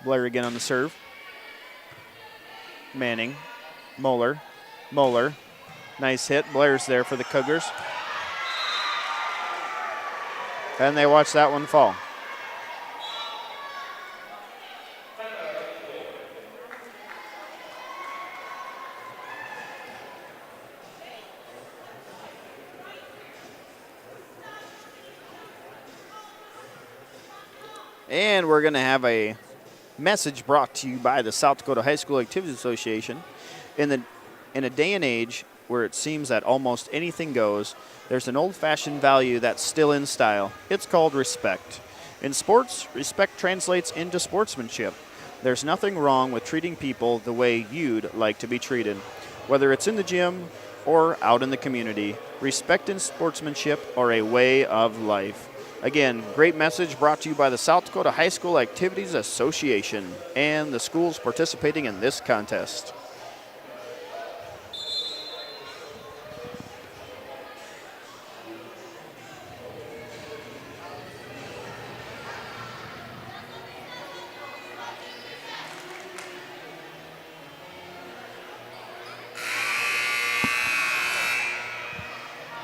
T: Blair again on the serve. Manning. Moeller. Moeller. Nice hit. Blair's there for the Cougars. And they watch that one fall. And we're going to have a message brought to you by the South Dakota High School Activities Association. In a day and age where it seems that almost anything goes, there's an old-fashioned value that's still in style. It's called respect. In sports, respect translates into sportsmanship. There's nothing wrong with treating people the way you'd like to be treated. Whether it's in the gym or out in the community, respect and sportsmanship are a way of life. Again, great message brought to you by the South Dakota High School Activities Association and the schools participating in this contest.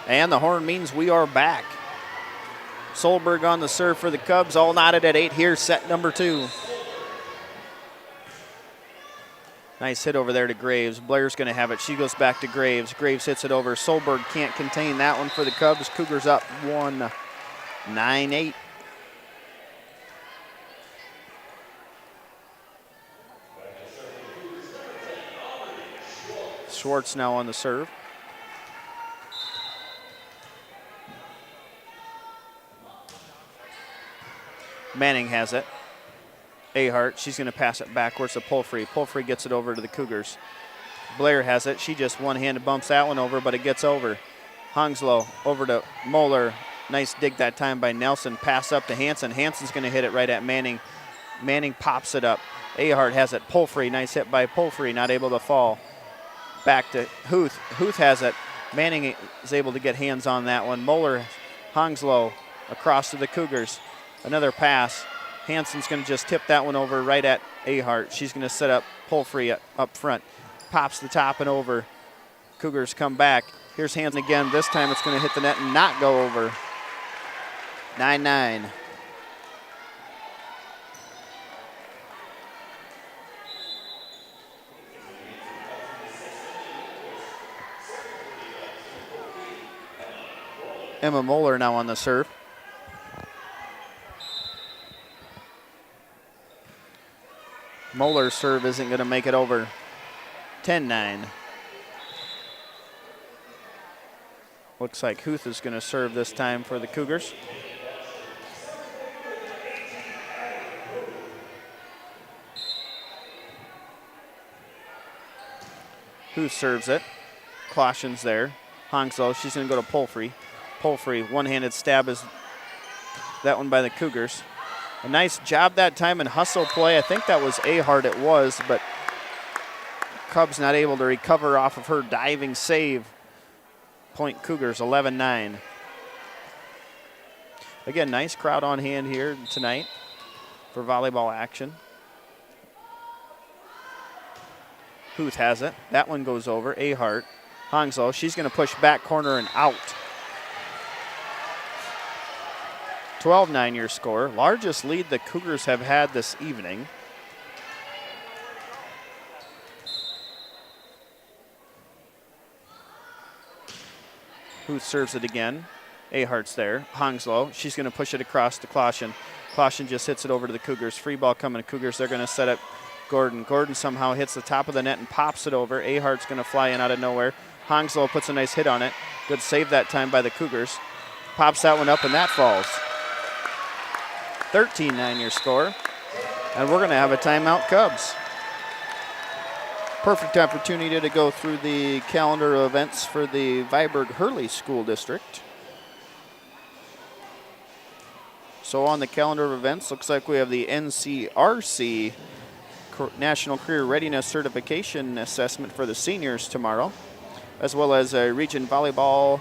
T: And the horn means we are back. Solberg on the serve for the Cubs, all knotted at 8 here, set number 2. Nice hit over there to Graves. Blair's going to have it. She goes back to Graves. Graves hits it over. Solberg can't contain that one for the Cubs. Cougars up 1-9-8. Schwartz now on the serve. Manning has it. Ahart, she's going to pass it backwards to Pulfrey. Pulfrey gets it over to the Cougars. Blair has it. She just one-handed bumps that one over, but it gets over. Hongslow over to Moeller. Nice dig that time by Nelson. Pass up to Hanson. Hanson's going to hit it right at Manning. Manning pops it up. Ahart has it. Pulfrey, nice hit by Pulfrey, not able to fall. Back to Huth. Huth has it. Manning is able to get hands on that one. Moeller, Hongslow across to the Cougars. Another pass. Hanson's going to just tip that one over right at Ahart. She's going to set up Pulfrey up front. Pops the top and over. Cougars come back. Here's Hanson again. This time it's going to hit the net and not go over. 9-9. Emma Moeller now on the serve. Moeller's serve isn't going to make it over. 10-9. Looks like Huth is going to serve this time for the Cougars. Huth serves it. Caution's there. Hongslow, she's going to go to Pulfrey. Pulfrey, one-handed stab is that one by the Cougars. A nice job that time in hustle play. I think that was Ahart, it was, but Cubs not able to recover off of her diving save. Point Cougars, 11-9. Again, nice crowd on hand here tonight for volleyball action. Huth has it. That one goes over. Ahart. Hongslow, she's going to push back corner and out. 12-9 your score. Largest lead the Cougars have had this evening. Huth serves it again. Ahart's there. Hongslow, she's going to push it across to Caution. Caution just hits it over to the Cougars. Free ball coming to Cougars. They're going to set up Gordon. Gordon somehow hits the top of the net and pops it over. Ahart's going to fly in out of nowhere. Hongslow puts a nice hit on it. Good save that time by the Cougars. Pops that one up and that falls. 13-9 your score. And we're going to have a timeout, Cubs. Perfect opportunity to go through the calendar of events for the Viborg-Hurley School District. So on the calendar of events, looks like we have the NCRC National Career Readiness Certification Assessment for the seniors tomorrow, as well as a region volleyball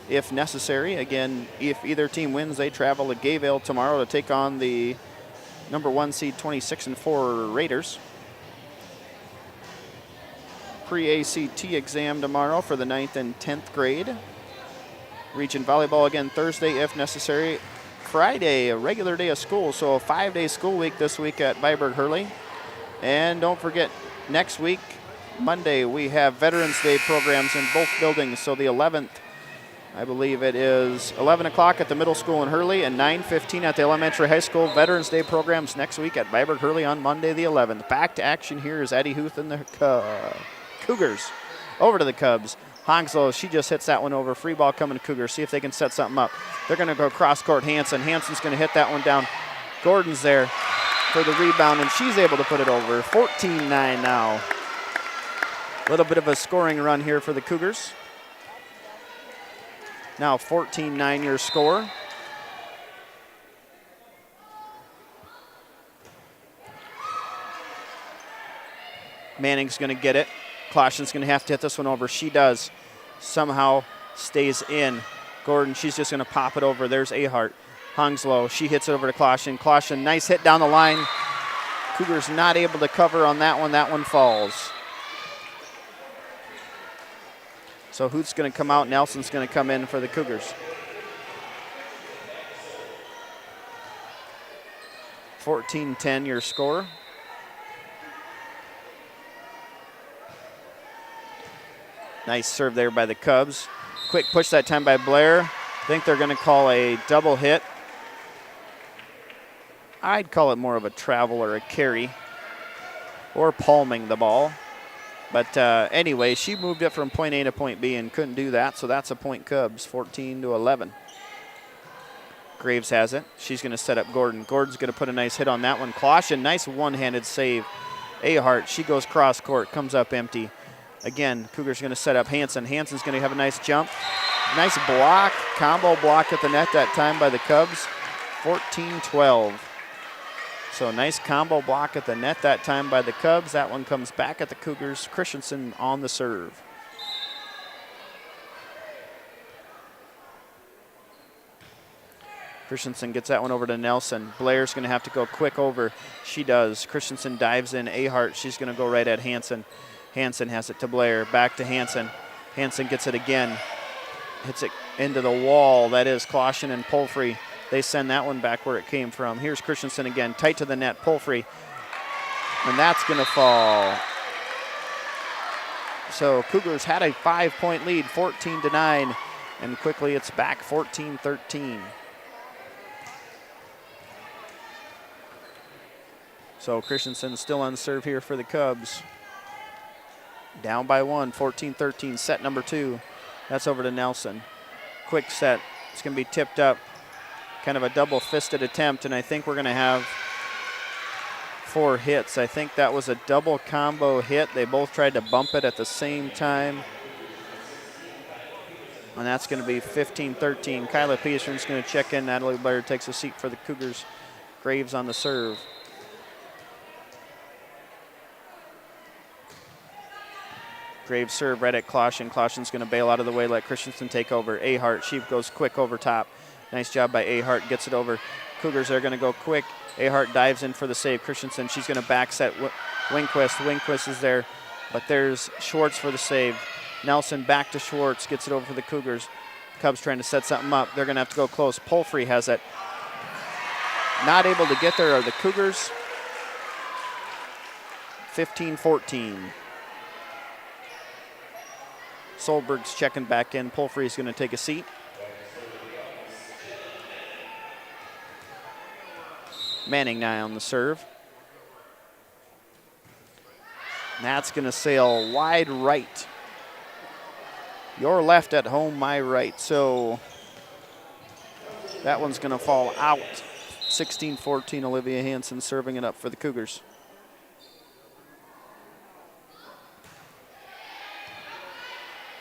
T: if necessary. Again, if either team wins, they travel to Gayville tomorrow to take on the number 1 seed 26-4 Raiders. Pre-ACT exam tomorrow for the 9th and 10th grade. Region volleyball again Thursday if necessary. Friday, a regular day of school, so a 5-day school week this week at Viborg-Hurley. And don't forget, next week, Monday, we have Veterans Day programs in both buildings. So the 11th, I believe it is 11 o'clock at the middle school in Hurley and 9:15 at the elementary high school. Veterans Day programs next week at Viborg-Hurley on Monday the 11th. Back to action here is Eddie Huth and the Cougars. Over to the Cubs. Hongslow, she just hits that one over. Free ball coming to Cougars. See if they can set something up. They're going to go cross court. Hanson. Hanson's going to hit that one down. Gordon's there for the rebound, and she's able to put it over. 14-9 now. A little bit of a scoring run here for the Cougars. Now 14-9 your score. Manning's going to get it. Caution's going to have to hit this one over. She does. Somehow stays in. Gordon, she's just going to pop it over. There's Ahart. Hongslow, she hits it over to Caution. Caution, nice hit down the line. Cougars not able to cover on that one. That one falls. So Huth's going to come out. Nelson's going to come in for the Cougars. 14-10 your score. Nice serve there by the Cubs. Quick push that time by Blair. I think they're going to call a double hit. I'd call it more of a travel or a carry or palming the ball. But anyway, she moved it from point A to point B and couldn't do that, so that's a point Cubs, 14-11. Graves has it. She's going to set up Gordon. Gordon's going to put a nice hit on that one. Caution, nice one-handed save. Ahart, she goes cross court, comes up empty. Again, Cougars going to set up Hanson. Hanson's going to have a nice jump. Nice block, combo block at the net that time by the Cubs, 14-12. So nice combo block at the net that time by the Cubs. That one comes back at the Cougars. Christensen on the serve. Christensen gets that one over to Nelson. Blair's going to have to go quick over. She does. Christensen dives in. Ahart, she's going to go right at Hanson. Hanson has it to Blair. Back to Hanson. Hanson gets it again. Hits it into the wall. That is Caution and Pullfrey. They send that one back where it came from. Here's Christensen again. Tight to the net. Pullfrey. And that's going to fall. So Cougars had a 5-point lead, 14-9. And quickly it's back 14-13. So Christensen still on serve here for the Cubs. Down by 1, 14-13, set number 2. That's over to Nelson. Quick set, it's gonna be tipped up. Kind of a double-fisted attempt, and I think we're gonna have 4 hits. I think that was a double combo hit. They both tried to bump it at the same time. And that's gonna be 15-13. Kyla Peterson's gonna check in. Natalie Blair takes a seat for the Cougars. Graves on the serve. Graves serve right at Caution. Caution's going to bail out of the way, let Christensen take over. Ahart, she goes quick over top. Nice job by Ahart, gets it over. Cougars are going to go quick. Ahart dives in for the save. Christensen, she's going to back set Winquist. Winquist is there, but there's Schwartz for the save. Nelson back to Schwartz, gets it over for the Cougars. Cubs trying to set something up. They're going to have to go close. Pullfrey has it. Not able to get there are the Cougars. 15-14. Solberg's checking back in. Pullfrey's going to take a seat. Manning now on the serve. That's going to sail wide right. Your left at home, my right. So that one's going to fall out. 16-14, Olivia Hanson serving it up for the Cougars.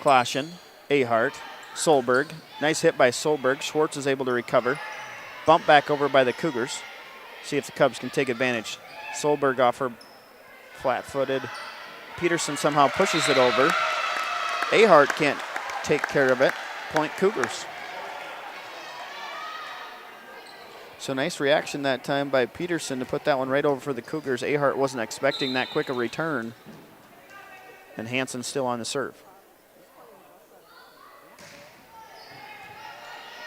T: Caution, Ahart, Solberg. Nice hit by Solberg. Schwartz is able to recover. Bump back over by the Cougars. See if the Cubs can take advantage. Solberg off her flat-footed. Peterson somehow pushes it over. Ahart can't take care of it. Point Cougars. So nice reaction that time by Peterson to put that one right over for the Cougars. Ahart wasn't expecting that quick a return. And Hanson still on the serve.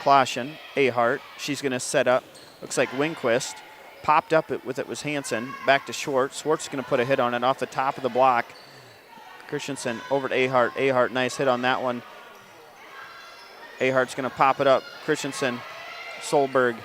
T: Caution, Ahart, she's going to set up. Looks like Winquist. Popped up with it was Hanson. Back to Schwartz. Schwartz is going to put a hit on it off the top of the block. Christensen over to Ahart. Ahart, nice hit on that one. Ahart's going to pop it up. Christensen, Solberg,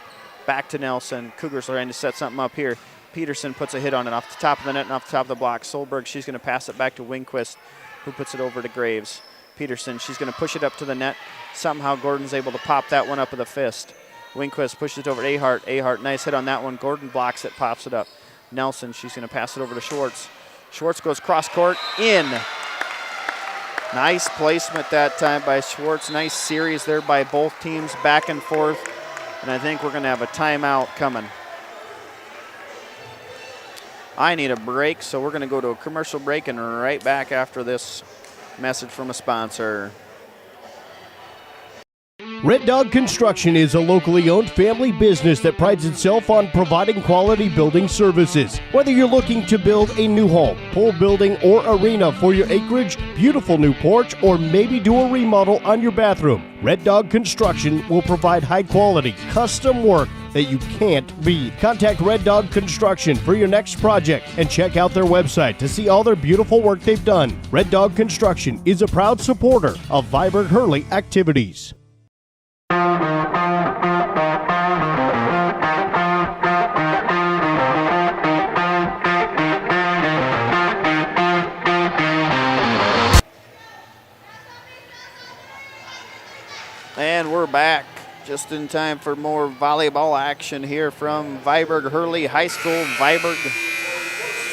T: back to Nelson. Cougars are trying to set something up here. Peterson puts a hit on it off the top of the net and off the top of the block. Solberg, she's going to pass it back to Winquist, who puts it over to Graves. Peterson, she's going to push it up to the net. Somehow Gordon's able to pop that one up with a fist. Winquist pushes it over to Ahart. Ahart, nice hit on that one. Gordon blocks it, pops it up. Nelson, she's going to pass it over to Schwartz. Schwartz goes cross court, in. Nice placement that time by Schwartz. Nice series there by both teams, back and forth. And I think we're going to have a timeout coming. I need a break, so we're going to go to a commercial break and right back after this message from a sponsor.
D: Red Dog Construction is a locally owned family business that prides itself on providing quality building services. Whether you're looking to build a new home, pool building, or arena for your acreage, beautiful new porch, or maybe do a remodel on your bathroom, Red Dog Construction will provide high quality, custom work that you can't beat. Contact Red Dog Construction for your next project and check out their website to see all their beautiful work they've done. Red Dog Construction is a proud supporter of Viborg-Hurley activities.
T: And we're back just in time for more volleyball action here from Viborg-Hurley High School, Viborg,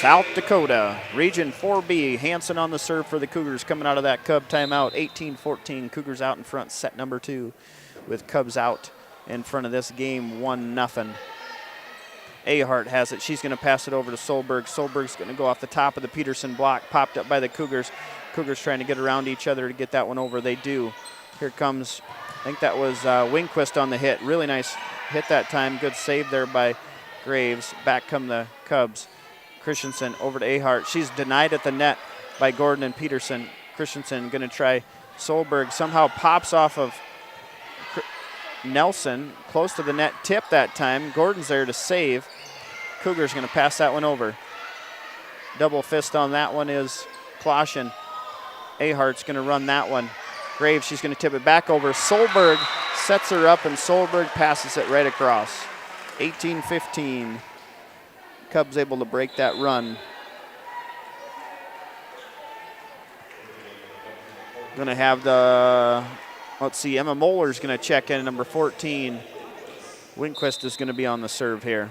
T: South Dakota. Region 4B, Hanson on the serve for the Cougars coming out of that Cub timeout. 18-14, Cougars out in front, set number 2, with Cubs out in front of this game, 1-0. Ahart has it. She's going to pass it over to Solberg. Solberg's going to go off the top of the Peterson block, popped up by the Cougars. Cougars trying to get around each other to get that one over. They do. Here comes, I think that was Wingquist on the hit. Really nice hit that time. Good save there by Graves. Back come the Cubs. Christensen over to Ahart. She's denied at the net by Gordon and Peterson. Christensen going to try Solberg. Somehow pops off of Nelson. Close to the net. Tip that time. Gordon's there to save. Cougars going to pass that one over. Double fist on that one is Closchen. Ahart's going to run that one. Graves, she's going to tip it back over. Solberg sets her up, and Solberg passes it right across. 18-15. Cubs able to break that run. Going to have the, let's see, Emma Moeller's going to check in, number 14. Wingquist is going to be on the serve here.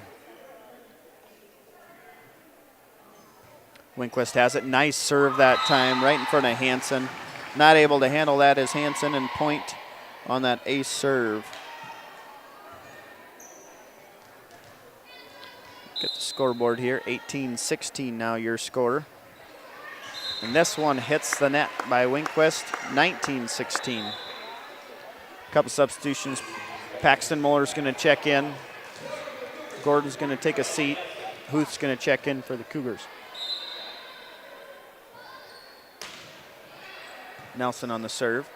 T: Wingquist has it. Nice serve that time, right in front of Hanson. Not able to handle that as Hanson, and point on that ace serve. Get the scoreboard here, 18-16 now your score. And this one hits the net by Wingquist, 19-16. Couple substitutions. Paxton Muller's going to check in. Gordon's going to take a seat. Huth's going to check in for the Cougars. Nelson on the serve.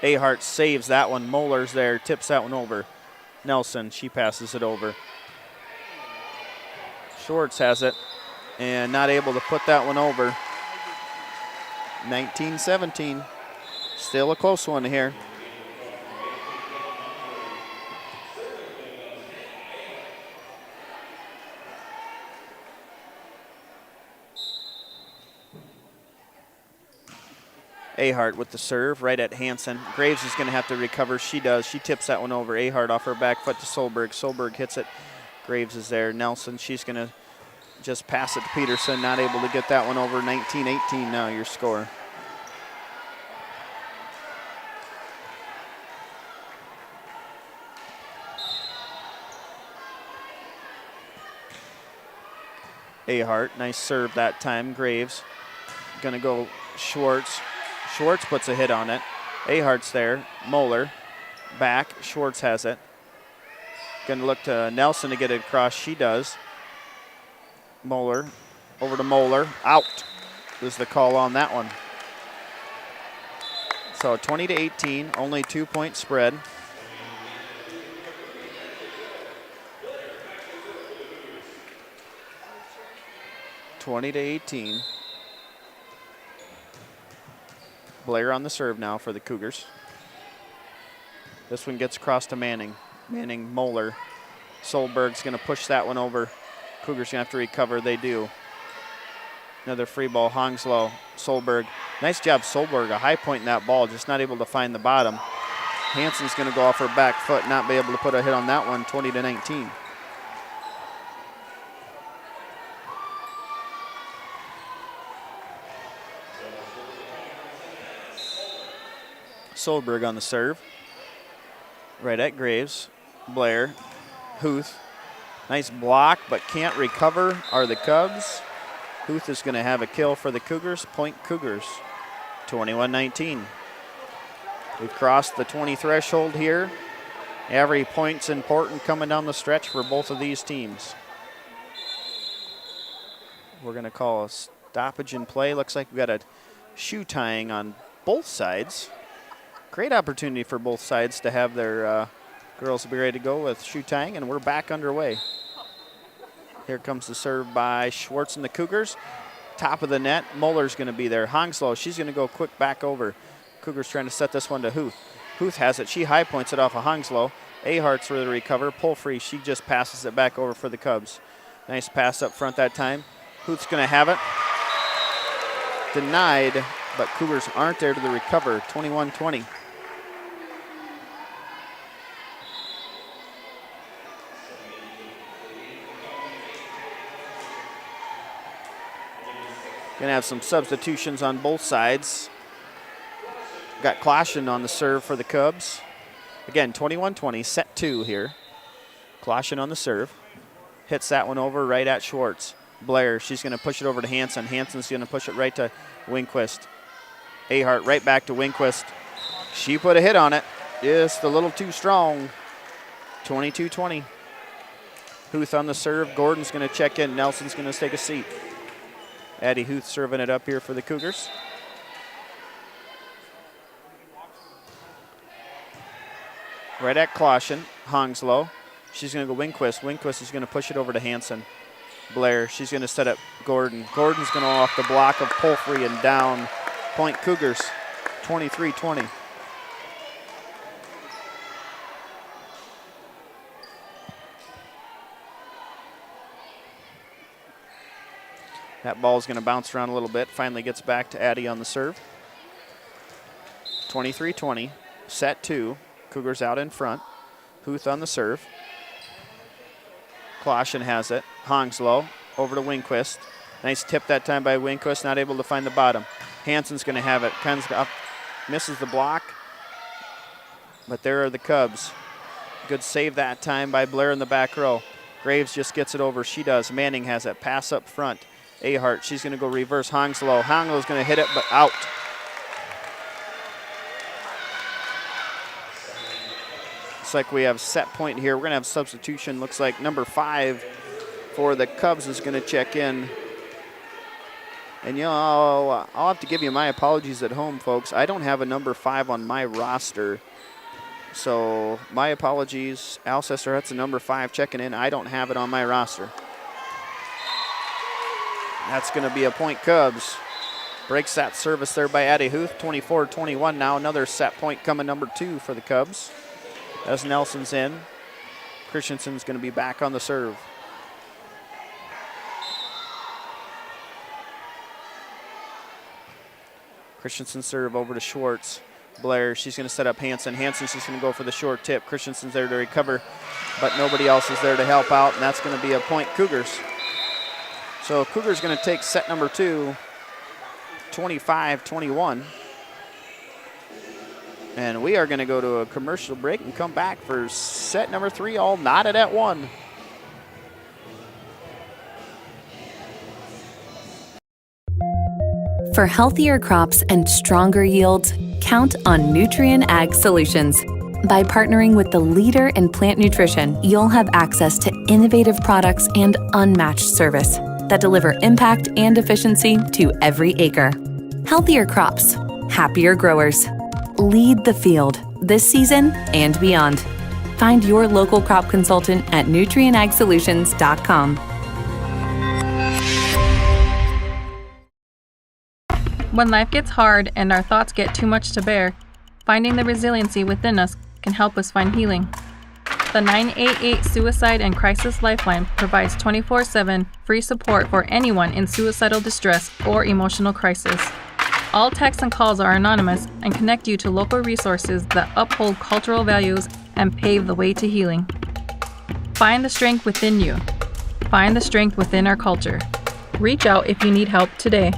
T: Ahart saves that one. Moeller's there, tips that one over. Nelson, she passes it over. Schwartz has it and not able to put that one over. 19-17. Still a close one here. Ahart with the serve right at Hanson. Graves is going to have to recover. She does. She tips that one over. Ahart off her back foot to Solberg. Solberg hits it. Graves is there. Nelson, she's going to just pass it to Peterson. Not able to get that one over. 19-18 now your score. Ahart, nice serve that time. Graves going to go Schwartz. Schwartz puts a hit on it. Ahart's there. Moeller back. Schwartz has it. Going to look to Nelson to get it across. She does. Moeller over to Moeller. Out is the call on that one. So 20-18, only 2-point spread. (20-18). Blair on the serve now for the Cougars. This one gets across to Manning. Manning, Moeller. Solberg's going to push that one over. Cougars going to have to recover. They do. Another free ball. Hongslow. Solberg. Nice job, Solberg. A high point in that ball. Just not able to find the bottom. Hanson's going to go off her back foot. Not be able to put a hit on that one. 20-19. Solberg on the serve. Right at Graves. Blair. Huth. Nice block, but can't recover are the Cubs. Huth is going to have a kill for the Cougars. Point Cougars. 21-19. We've crossed the 20 threshold here. Every point's important coming down the stretch for both of these teams. We're going to call a stoppage in play. Looks like we've got a shoe tying on both sides. Great opportunity for both sides to have their Girls will be ready to go with shoe tying, and we're back underway. Here comes the serve by Schwartz and the Cougars. Top of the net, Muller's going to be there. Hongslow, she's going to go quick back over. Cougars trying to set this one to Huth. Huth has it. She high points it off of Hongslow. Ahart's for the recover. Pull free. She just passes it back over for the Cubs. Nice pass up front that time. Huth's going to have it. Denied, but Cougars aren't there to the recover. 21-20. Going to have some substitutions on both sides. Got Clashin on the serve for the Cubs. Again, 21-20, set 2 here. Clashin on the serve. Hits that one over right at Schwartz. Blair, she's going to push it over to Hansen. Hansen's going to push it right to Winquist. Ahart right back to Winquist. She put a hit on it. Just a little too strong. 22-20. Huth on the serve. Gordon's going to check in. Nelson's going to take a seat. Addie Huth serving it up here for the Cougars. Right at Clashin. Hongslow. She's going to go Winquist. Winquist is going to push it over to Hansen. Blair, she's going to set up Gordon. Gordon's going to off the block of Polfrey and down. Point Cougars, 23-20. That ball's going to bounce around a little bit. Finally gets back to Addie on the serve. 23-20, set 2. Cougars out in front. Huth on the serve. Clashin has it. Hongslow over to Winquist. Nice tip that time by Winquist, not able to find the bottom. Hansen's going to have it. Comes up, misses the block. But there are the Cubs. Good save that time by Blair in the back row. Graves just gets it over. She does. Manning has it. Pass up front. Ahart, she's going to go reverse Hongslow. Honglow's going to hit it, but out. Looks like we have set point here. We're going to have substitution. Looks like number 5 for the Cubs is going to check in. And, you know, I'll have to give you my apologies at home, folks. I don't have a number 5 on my roster. So my apologies. Alcester-Hudson number 5 checking in. I don't have it on my roster. That's going to be a point Cubs. Breaks that service there by Addie Huth. 24-21 now. Another set point coming, number 2 for the Cubs. As Nelson's in. Christensen's going to be back on the serve. Christensen serve over to Schwartz. Blair, she's going to set up Hansen. Hansen's just going to go for the short tip. Christensen's there to recover, but nobody else is there to help out, and that's going to be a point Cougars. So Cougars going to take set number 2, 25-21. And we are going to go to a commercial break and come back for set number 3, all knotted at 1.
E: For healthier crops and stronger yields, count on Nutrien Ag Solutions. By partnering with the leader in plant nutrition, you'll have access to innovative products and unmatched service that deliver impact and efficiency to every acre. Healthier crops, happier growers. Lead the field this season and beyond. Find your local crop consultant at nutrienagsolutions.com.
F: When life gets hard and our thoughts get too much to bear, finding the resiliency within us can help us find healing. The 988 Suicide and Crisis Lifeline provides 24/7 free support for anyone in suicidal distress or emotional crisis. All texts and calls are anonymous and connect you to local resources that uphold cultural values and pave the way to healing. Find the strength within you. Find the strength within our culture. Reach out if you need help today.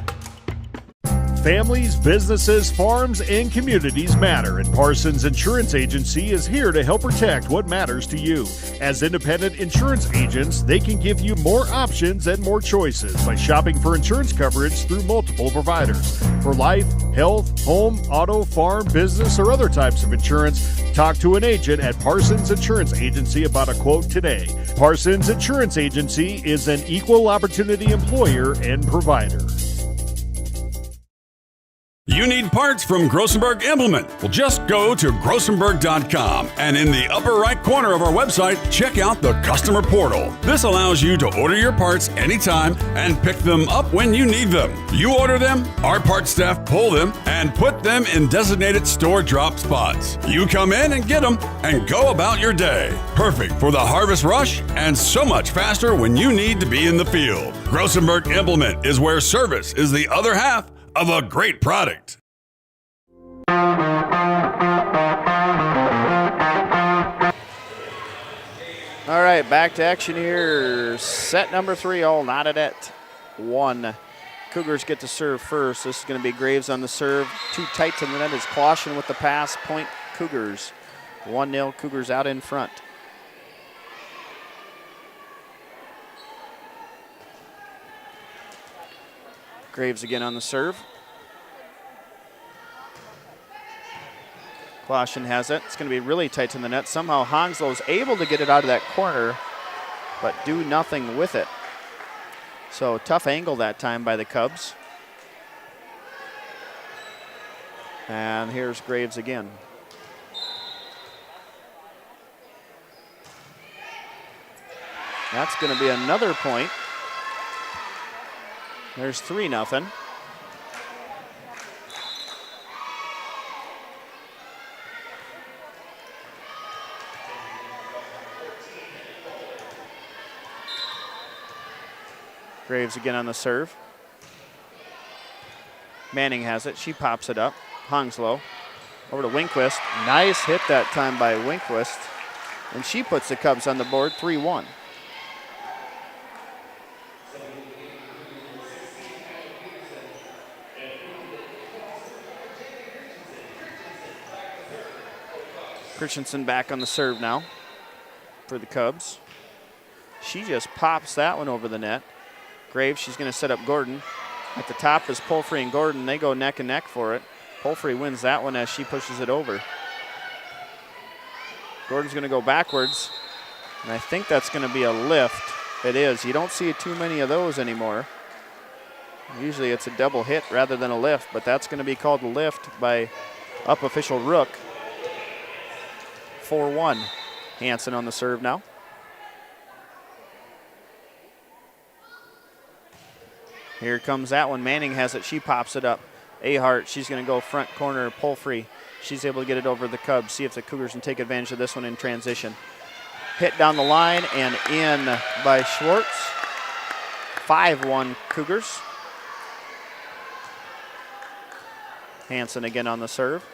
G: Families, businesses, farms, and communities matter, and Parsons Insurance Agency is here to help protect what matters to you. As independent insurance agents, they can give you more options and more choices by shopping for insurance coverage through multiple providers. For life, health, home, auto, farm, business, or other types of insurance, talk to an agent at Parsons Insurance Agency about a quote today. Parsons Insurance Agency is an equal opportunity employer and provider.
H: You need parts from Grossenberg Implement? Well, just go to grossenberg.com and in the upper right corner of our website, check out the customer portal. This allows you to order your parts anytime and pick them up when you need them. You order them, our parts staff pull them and put them in designated store drop spots. You come in and get them and go about your day. Perfect for the harvest rush and so much faster when you need to be in the field. Grossenberg Implement is where service is the other half of a great product.
T: All right, back to action here. Set number 3, all knotted at 1. Cougars get to serve first. This is going to be Graves on the serve. Too tight to the net is Caution with the pass. Point Cougars. 1-0 Cougars out in front. Graves again on the serve. Caution has it. It's going to be really tight to the net. Somehow Hongslow's able to get it out of that corner, but do nothing with it. So tough angle that time by the Cubs. And here's Graves again. That's going to be another point. There's 3-0. Graves again on the serve. Manning has it. She pops it up. Hongslow over to Winquist. Nice hit that time by Winquist. And she puts the Cubs on the board 3-1. Christensen back on the serve now for the Cubs. She just pops that one over the net. Graves, she's going to set up Gordon. At the top is Polfrey and Gordon. They go neck and neck for it. Polfrey wins that one as she pushes it over. Gordon's going to go backwards, and I think that's going to be a lift. It is. You don't see too many of those anymore. Usually it's a double hit rather than a lift, but that's going to be called a lift by up official Rook. 4-1. Hansen on the serve now. Here comes that one. Manning has it. She pops it up. Ahart, she's going to go front corner. Polfrey, she's able to get it over the Cubs. See if the Cougars can take advantage of this one in transition. Hit down the line and in by Schwartz. 5-1 Cougars. Hansen again on the serve.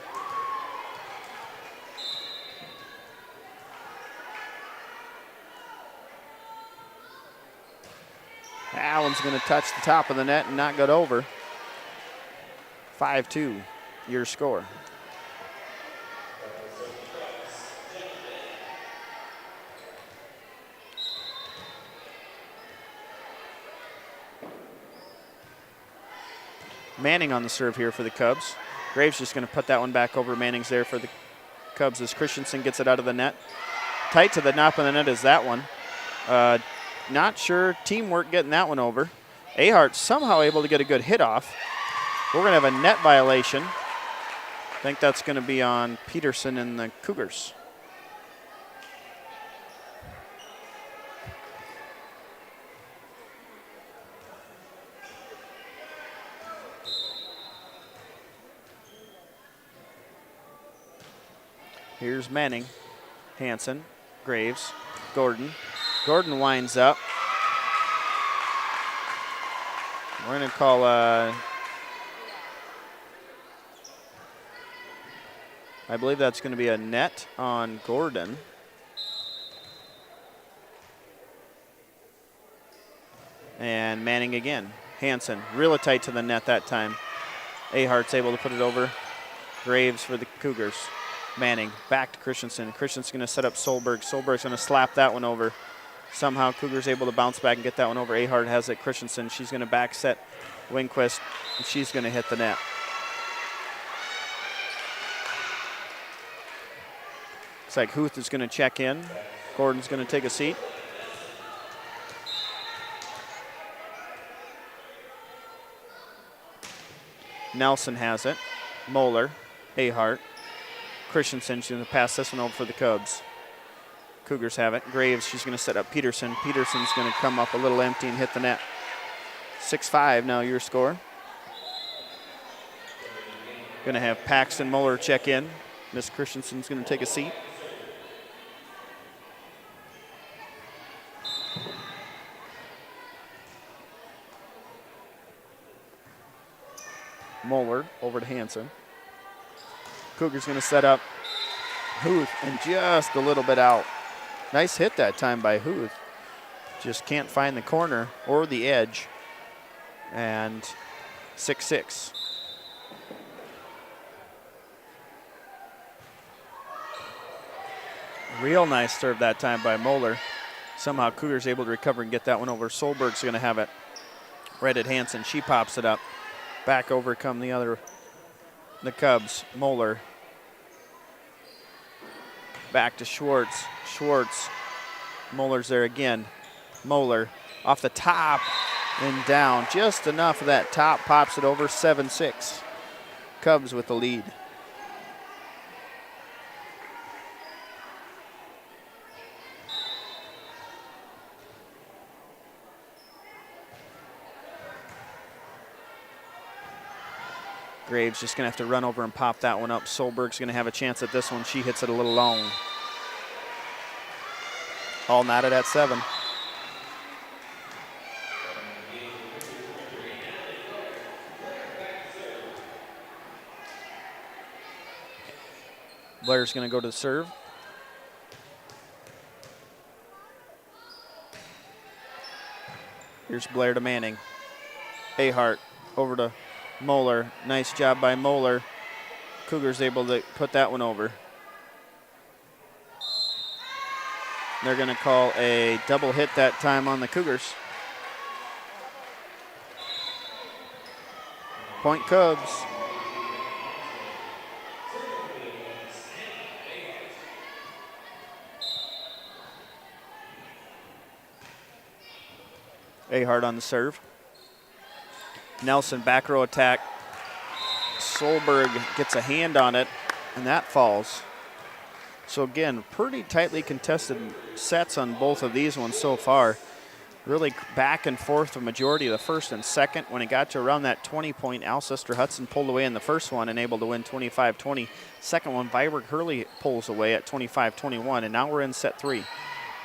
T: That one's going to touch the top of the net and not get over. 5-2, your score. Manning on the serve here for the Cubs. Graves just going to put that one back over. Manning's there for the Cubs as Christensen gets it out of the net. Tight to the top of the net is that one. Not sure teamwork getting that one over. Ahart somehow able to get a good hit off. We're going to have a net violation. I think that's going to be on Peterson and the Cougars. Here's Manning, Hansen, Graves, Gordon. Gordon winds up. We're going to call I believe that's going to be a net on Gordon. And Manning again. Hansen, really tight to the net that time. Ahart's able to put it over. Graves for the Cougars. Manning back to Christensen. Christensen's going to set up Solberg. Solberg's going to slap that one over. Somehow Cougars able to bounce back and get that one over. Ahart has it. Christensen, she's going to back set Winquist, and she's going to hit the net. Looks like Huth is going to check in. Gordon's going to take a seat. Nelson has it. Moeller, Ahart, Christensen. She's going to pass this one over for the Cubs. Cougars have it. Graves, she's going to set up Peterson. Peterson's going to come up a little empty and hit the net. 6-5 now your score. Going to have Paxton Moeller check in. Miss Christensen's going to take a seat. Moeller over to Hansen. Cougars going to set up Huth and just a little bit out. Nice hit that time by Huth. Just can't find the corner or the edge. And 6-6. Real nice serve that time by Moeller. Somehow Cougars able to recover and get that one over. Solberg's going to have it right at Hansen. She pops it up. Back over come the Cubs. Moeller. Back to Schwartz. Schwartz. Moeller's there again. Moeller off the top and down. Just enough of that top. Pops it over. 7-6. Cubs with the lead. Graves just going to have to run over and pop that one up. Solberg's going to have a chance at this one. She hits it a little long. All knotted at 7. Blair's going to go to the serve. Here's Blair to Manning. Ahart over to Moeller. Nice job by Moeller. Cougars able to put that one over. They're going to call a double hit that time on the Cougars. Point Cubs. Ahart on the serve. Nelson back row attack. Solberg gets a hand on it, and that falls. So again, pretty tightly contested sets on both of these ones so far. Really back and forth the majority of the first and second. When it got to around that 20-point, Alcester-Hudson pulled away in the first one and able to win 25-20. Second one, Viborg-Hurley pulls away at 25-21, and now we're in set 3.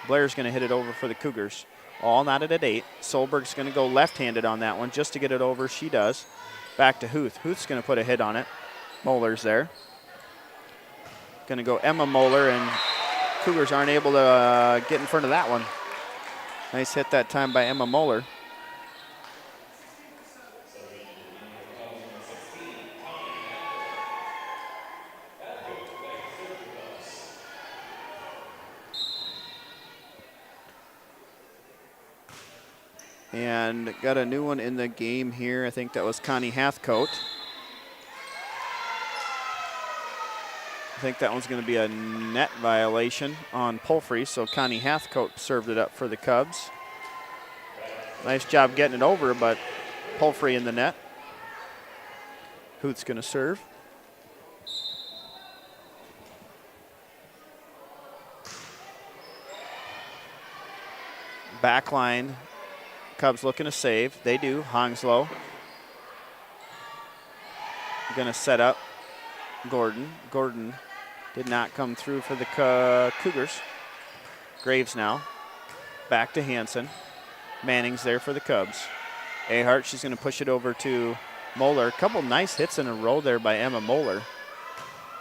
T: Blair's going to hit it over for the Cougars. All knotted at 8. Solberg's going to go left-handed on that one just to get it over. She does. Back to Huth. Huth's going to put a hit on it. Moeller's there. Going to go Emma Moeller, and Cougars aren't able to get in front of that one. Nice hit that time by Emma Moeller. And got a new one in the game here. I think that was Connie Hathcote. I think that one's going to be a net violation on Pulfrey, so Connie Hathcote served it up for the Cubs. Nice job getting it over, but Pulfrey in the net. Huth's going to serve. Back line. Cubs looking to save. They do. Hongslow. Going to set up Gordon. Gordon did not come through for the Cougars. Graves now. Back to Hansen. Manning's there for the Cubs. Ahart, she's going to push it over to Moeller. A couple nice hits in a row there by Emma Moeller.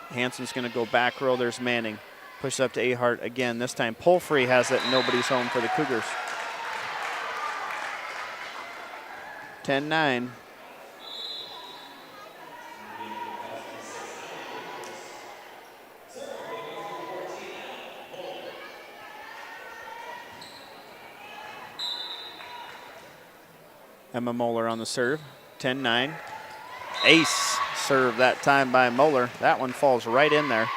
T: Hansen's going to go back row. There's Manning. Push up to Ahart again. This time Pulfrey has it. Nobody's home for the Cougars. 10-9. Emma Moeller on the serve. 10-9. Ace serve that time by Moeller. That one falls right in there.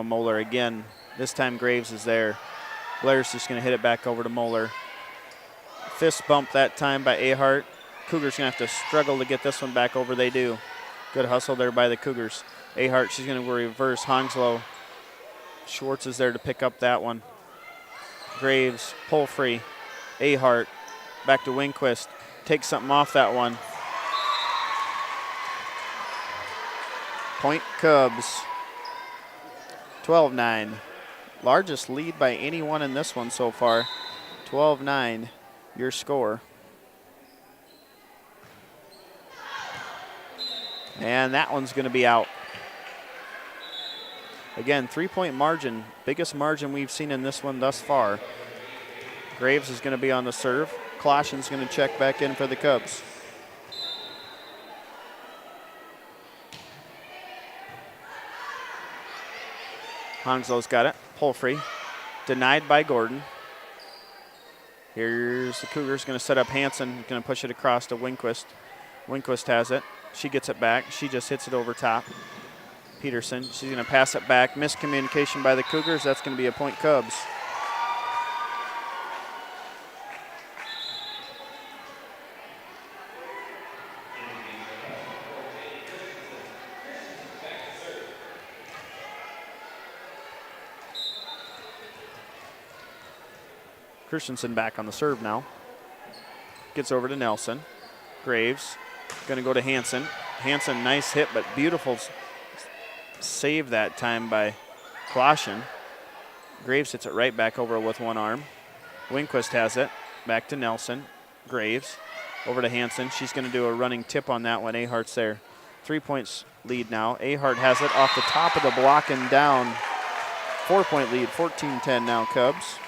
T: Moeller again. This time Graves is there. Blair's just going to hit it back over to Moeller. Fist bump that time by Ahart. Cougars going to have to struggle to get this one back over. They do. Good hustle there by the Cougars. Ahart, she's going to reverse. Honslow. Schwartz is there to pick up that one. Graves, pull free. Ahart, back to Winquist. Takes something off that one. Point Cubs. 12-9. Largest lead by anyone in this one so far. 12-9, your score. And that one's going to be out. Again, 3-point margin, biggest margin we've seen in this one thus far. Graves is going to be on the serve. Caution's going to check back in for the Cubs. Honslow's got it. Pull free. Denied by Gordon. Here's the Cougars going to set up Hanson. Going to push it across to Winquist. Winquist has it. She gets it back. She just hits it over top. Peterson. She's going to pass it back. Miscommunication by the Cougars. That's going to be a point Cubs. Christensen back on the serve now. Gets over to Nelson. Graves going to go to Hanson. Hanson, nice hit, but beautiful save that time by Caution. Graves hits it right back over with one arm. Winquist has it. Back to Nelson. Graves over to Hanson. She's going to do a running tip on that one. Ahart's there. 3 points lead now. Ahart has it off the top of the block and down. 4-point lead, 14-10 now Cubs.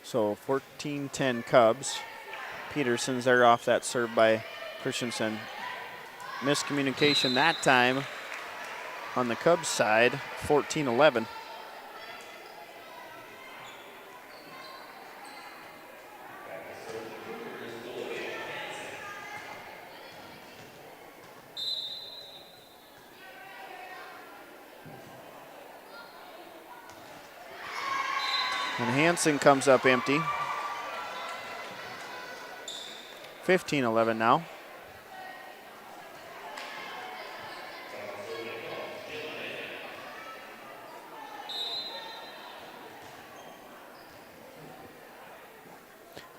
T: So 14-10 Cubs. Peterson's there off that serve by Christensen. Miscommunication that time on the Cubs side, 14-11. And Hanson comes up empty. 15-11 now.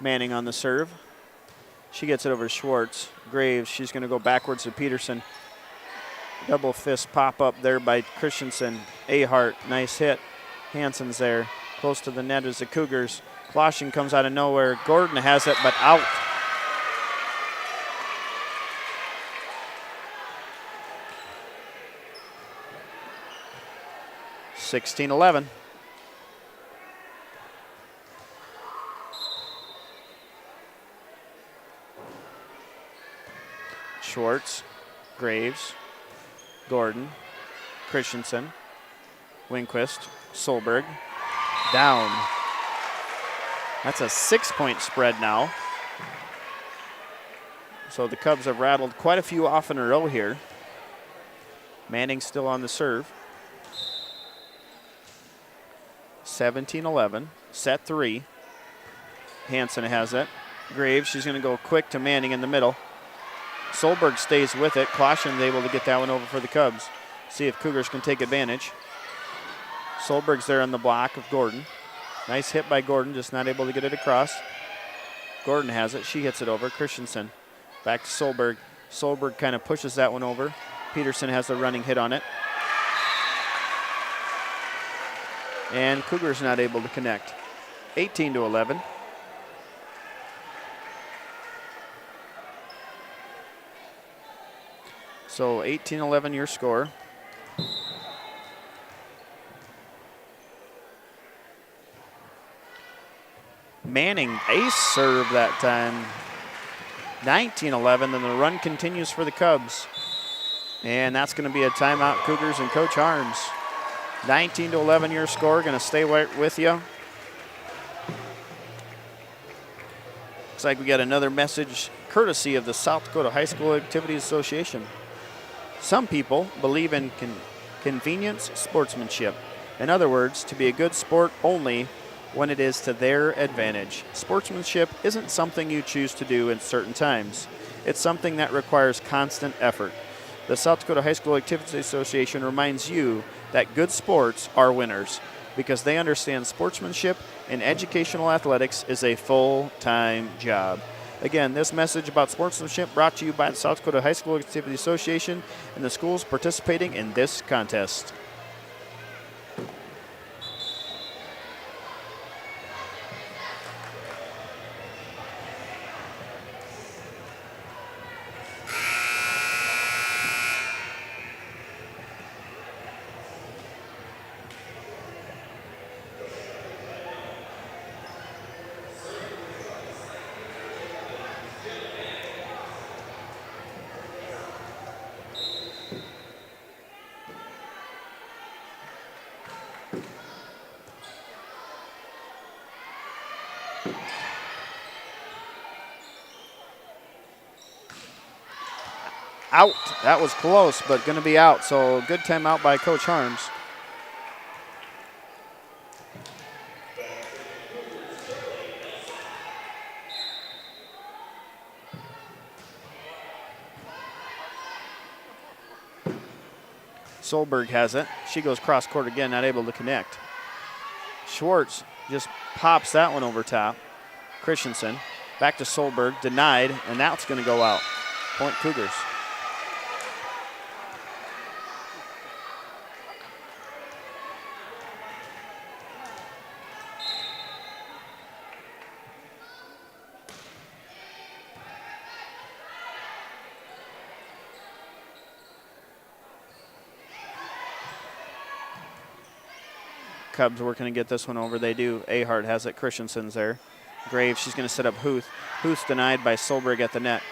T: Manning on the serve. She gets it over to Schwartz. Graves, she's going to go backwards to Peterson. Double fist pop up there by Christensen. Ahart, nice hit. Hanson's there. Close to the net is the Cougars. Caution comes out of nowhere. Gordon has it, but out. (16-11). Schwartz, Graves, Gordon, Christensen, Winquist, Solberg. Down. That's a 6-point spread now. So the Cubs have rattled quite a few off in a row here. Manning still on the serve. 17-11. Set 3. Hanson has it. Graves, she's going to go quick to Manning in the middle. Solberg stays with it. Caution's able to get that one over for the Cubs. See if Cougars can take advantage. Solberg's there on the block of Gordon. Nice hit by Gordon, just not able to get it across. Gordon has it. She hits it over. Christensen back to Solberg. Solberg kind of pushes that one over. Peterson has the running hit on it. And Cougars not able to connect. 18-11. So 18-11 your score. Manning ace serve that time. 19-11, and the run continues for the Cubs. And that's going to be a timeout, Cougars and Coach Harms. 19-11 your score, going to stay right with you. Looks like we got another message courtesy of the South Dakota High School Activities Association. Some people believe in convenience sportsmanship. In other words, to be a good sport only when it is to their advantage. Sportsmanship isn't something you choose to do in certain times. It's something that requires constant effort. The South Dakota High School Activities Association reminds you that good sports are winners because they understand sportsmanship and educational athletics is a full-time job. Again, this message about sportsmanship brought to you by the South Dakota High School Activities Association and the schools participating in this contest. Out. That was close, but going to be out. So good timeout by Coach Harms. Solberg has it. She goes cross court again, not able to connect. Schwartz just pops that one over top. Christensen back to Solberg, denied, and that's going to go out. Point Cougars. Cubs working to get this one over. They do. Ahart has it. Christensen's there. Graves, she's going to set up Huth. Huth's denied by Solberg at the net.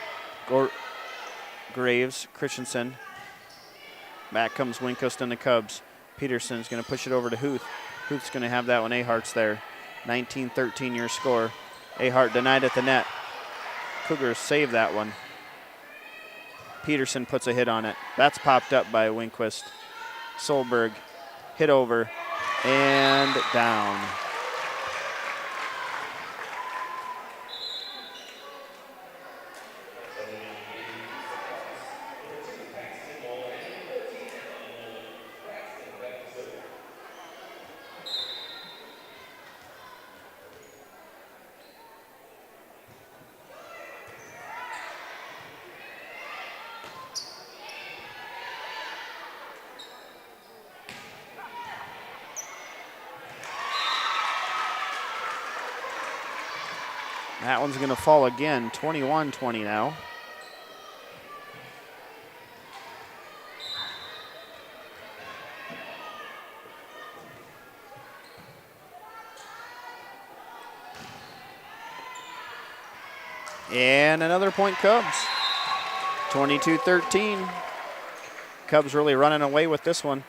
T: Graves, Christensen. Back comes Winkost and the Cubs. Peterson's going to push it over to Huth. Huth's going to have that one. Ahart's there. 19-13 your score. Ahart denied at the net. Cougars save that one. Peterson puts a hit on it. That's popped up by Winquist. Solberg hit over and down. That one's going to fall again, 21-20 now. And another point Cubs. 22-13. Cubs really running away with this one.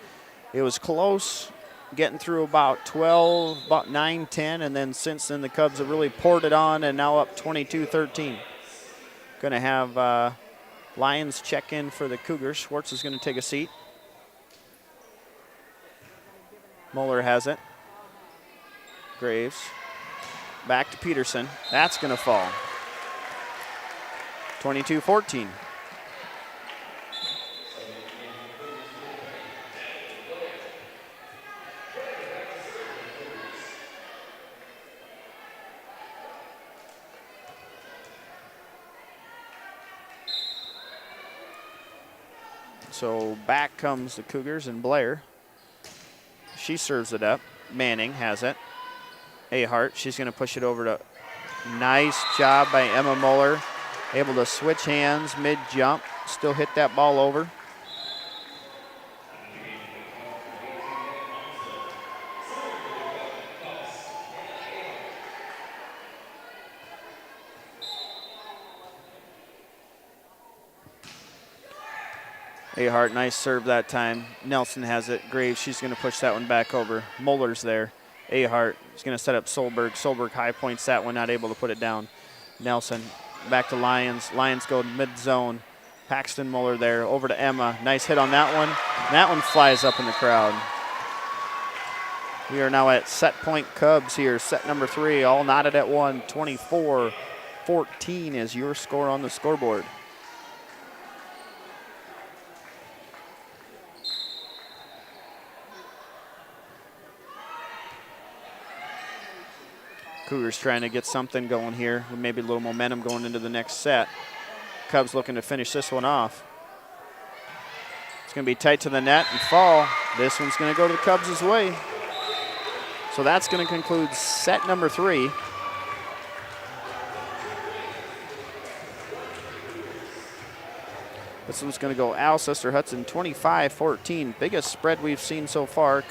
T: It was close, getting through about 12, about 9, 10, and then since then the Cubs have really poured it on and now up 22-13. Going to have Lions check in for the Cougars. Schwartz is going to take a seat. Moeller has it. Graves. Back to Peterson. That's going to fall. 22-14. So back comes the Cougars and Blair. She serves it up. Manning has it. Ahart, she's going to push it over to. Nice job by Emma Moeller. Able to switch hands mid-jump. Still hit that ball over. Ahart, nice serve that time. Nelson has it. Graves, she's going to push that one back over. Moeller's there. Ahart is going to set up Solberg. Solberg high points that one, not able to put it down. Nelson back to Lions. Lions go mid-zone. Paxton Muller there, over to Emma. Nice hit on that one. That one flies up in the crowd. We are now at set point Cubs here, set number 3, all knotted at 1. 24-14 is your score on the scoreboard. Cougars trying to get something going here, with maybe a little momentum going into the next set. Cubs looking to finish this one off. It's going to be tight to the net and fall. This one's going to go to the Cubs' way. So that's going to conclude set number 3. This one's going to go Alcester-Hudson 25-14. Biggest spread we've seen so far.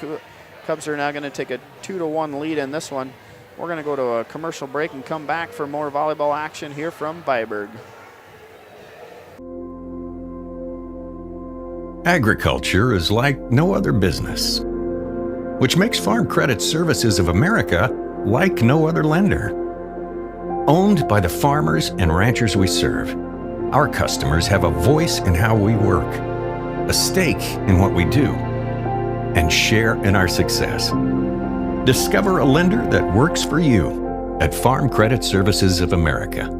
T: Cubs are now going to take a 2-1 lead in this one. We're going to go to a commercial break and come back for more volleyball action here from Viborg.
I: Agriculture is like no other business, which makes Farm Credit Services of America like no other lender. Owned by the farmers and ranchers we serve, our customers have a voice in how we work, a stake in what we do, and share in our success. Discover a lender that works for you at Farm Credit Services of America.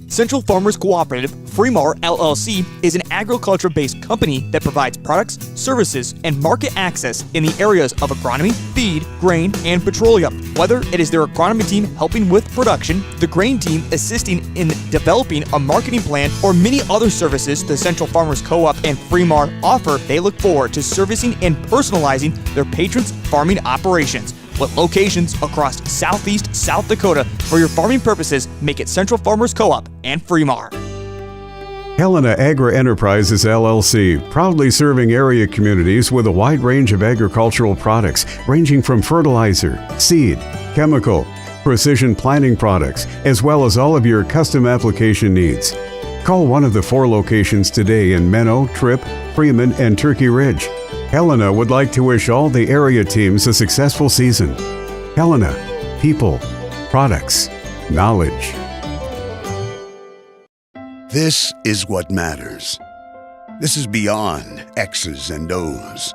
B: Central Farmers Cooperative, Fremar LLC, is an agriculture-based company that provides products, services, and market access in the areas of agronomy, feed, grain, and petroleum. Whether it is their agronomy team helping with production, the grain team assisting in developing a marketing plan, or many other services the Central Farmers Co-op and Fremar offer, they look forward to servicing and personalizing their patrons' farming operations. With locations across southeast South Dakota for your farming purposes, make it Central Farmers Co-op and Fremar.
J: Helena Agri-Enterprises LLC, proudly serving area communities with a wide range of agricultural products ranging from fertilizer, seed, chemical, precision planting products, as well as all of your custom application needs. Call one of the 4 locations today in Menno, Tripp, Freeman, and Turkey Ridge. Helena would like to wish all the area teams a successful season. Helena, people, products, knowledge.
C: This is what matters. This is beyond X's and O's.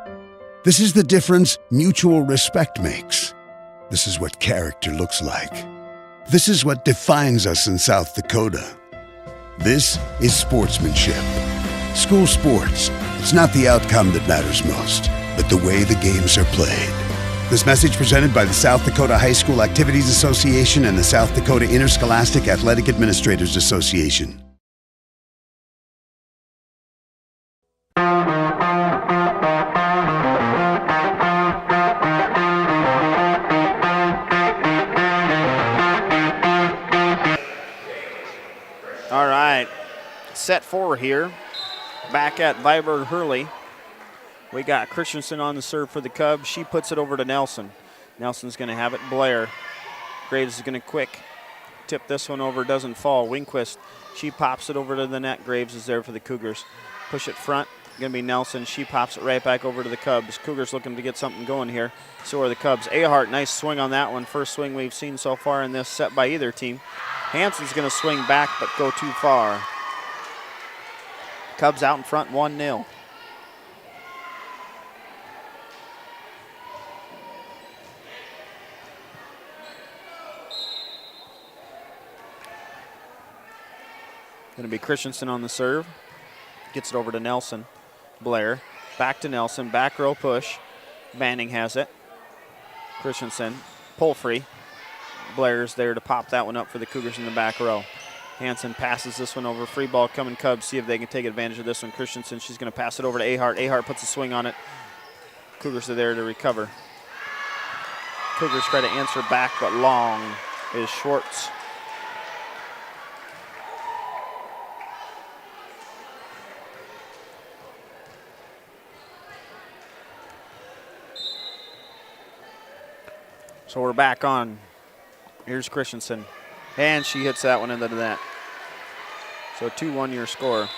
C: This is the difference mutual respect makes. This is what character looks like. This is what defines us in South Dakota. This is sportsmanship. School sports. It's not the outcome that matters most, but the way the games are played. This message presented by the South Dakota High School Activities Association and the South Dakota Interscholastic Athletic Administrators Association.
T: All right, set 4 here. Back at Viborg-Hurley. We got Christensen on the serve for the Cubs. She puts it over to Nelson. Nelson's going to have it. Blair. Graves is going to quick tip this one over. Doesn't fall. Winquist. She pops it over to the net. Graves is there for the Cougars. Push it front. Going to be Nelson. She pops it right back over to the Cubs. Cougars looking to get something going here. So are the Cubs. Ahart, nice swing on that one. First swing we've seen so far in this set by either team. Hansen's going to swing back but go too far. Cubs out in front 1-0. Going to be Christensen on the serve. Gets it over to Nelson. Blair. Back to Nelson. Back row push. Manning has it. Christensen. Pull free. Blair's there to pop that one up for the Cougars in the back row. Hansen passes this one over. Free ball coming Cubs. See if they can take advantage of this one. Christensen, she's going to pass it over to Ahart. Ahart puts a swing on it. Cougars are there to recover. Cougars try to answer back, but long is Schwartz. So we're back on. Here's Christensen. And she hits that one into the net. So 2-1 your score.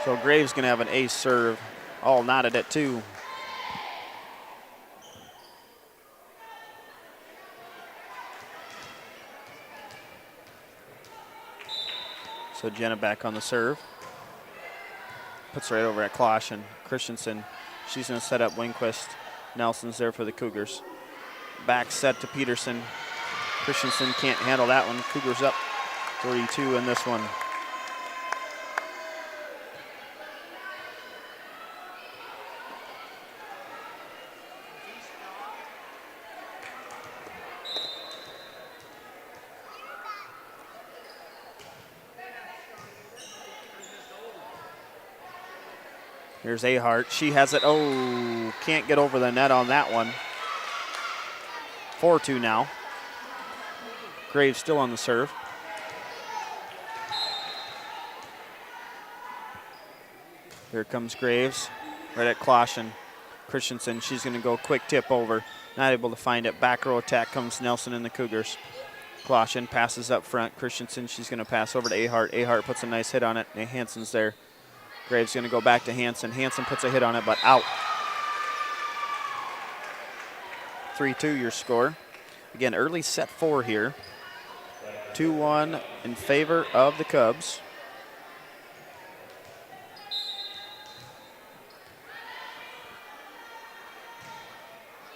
T: So Graves going to have an ace serve, all knotted at 2. So Jenna back on the serve. Puts right over at Klosh, and Christensen, she's going to set up Winquist. Nelson's there for the Cougars. Back set to Peterson. Christensen can't handle that one. Cougars up 32 in this one. Here's Ahart. She has it. Oh, can't get over the net on that one. 4-2 now. Graves still on the serve. Here comes Graves. Right at Klosh and Christensen. She's going to go quick tip over. Not able to find it. Back row attack comes Nelson and the Cougars. Klosh passes up front. Christensen, she's going to pass over to Ahart. Ahart puts a nice hit on it. And Hansen's there. Graves going to go back to Hansen. Hansen puts a hit on it, but out. 3-2 your score. Again, early set 4 here. 2-1 in favor of the Cubs.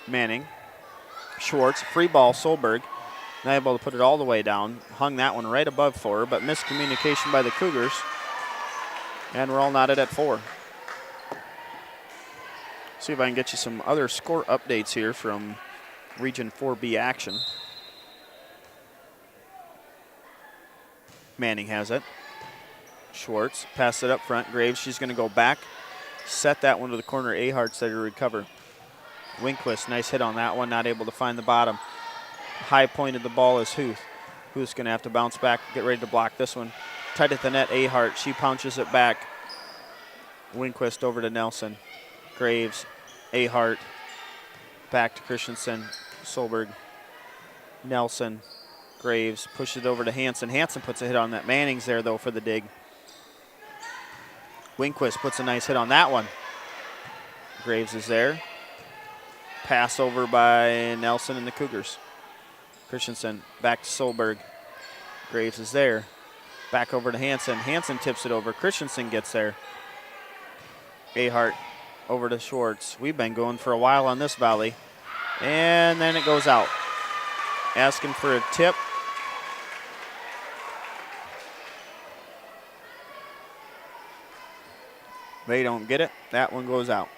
T: Manning. Schwartz, free ball, Solberg. Not able to put it all the way down. Hung that one right above for her, but miscommunication by the Cougars. And we're all knotted at 4. See if I can get you some other score updates here from Region 4B action. Manning has it. Schwartz, pass it up front. Graves, she's going to go back. Set that one to the corner. Ahart's there to recover. Winquist, nice hit on that one. Not able to find the bottom. High point of the ball is Huth. Huth's going to have to bounce back, get ready to block this one. Tight at the net, Ahart. She punches it back. Winquist over to Nelson. Graves, Ahart. Back to Christensen. Solberg. Nelson. Graves pushes it over to Hansen. Hansen puts a hit on that. Manning's there, though, for the dig. Winquist puts a nice hit on that one. Graves is there. Pass over by Nelson and the Cougars. Christensen back to Solberg. Graves is there. Back over to Hansen. Hansen tips it over. Christensen gets there. Ahart over to Schwartz. We've been going for a while on this volley. And then it goes out. Asking for a tip. They don't get it. That one goes out.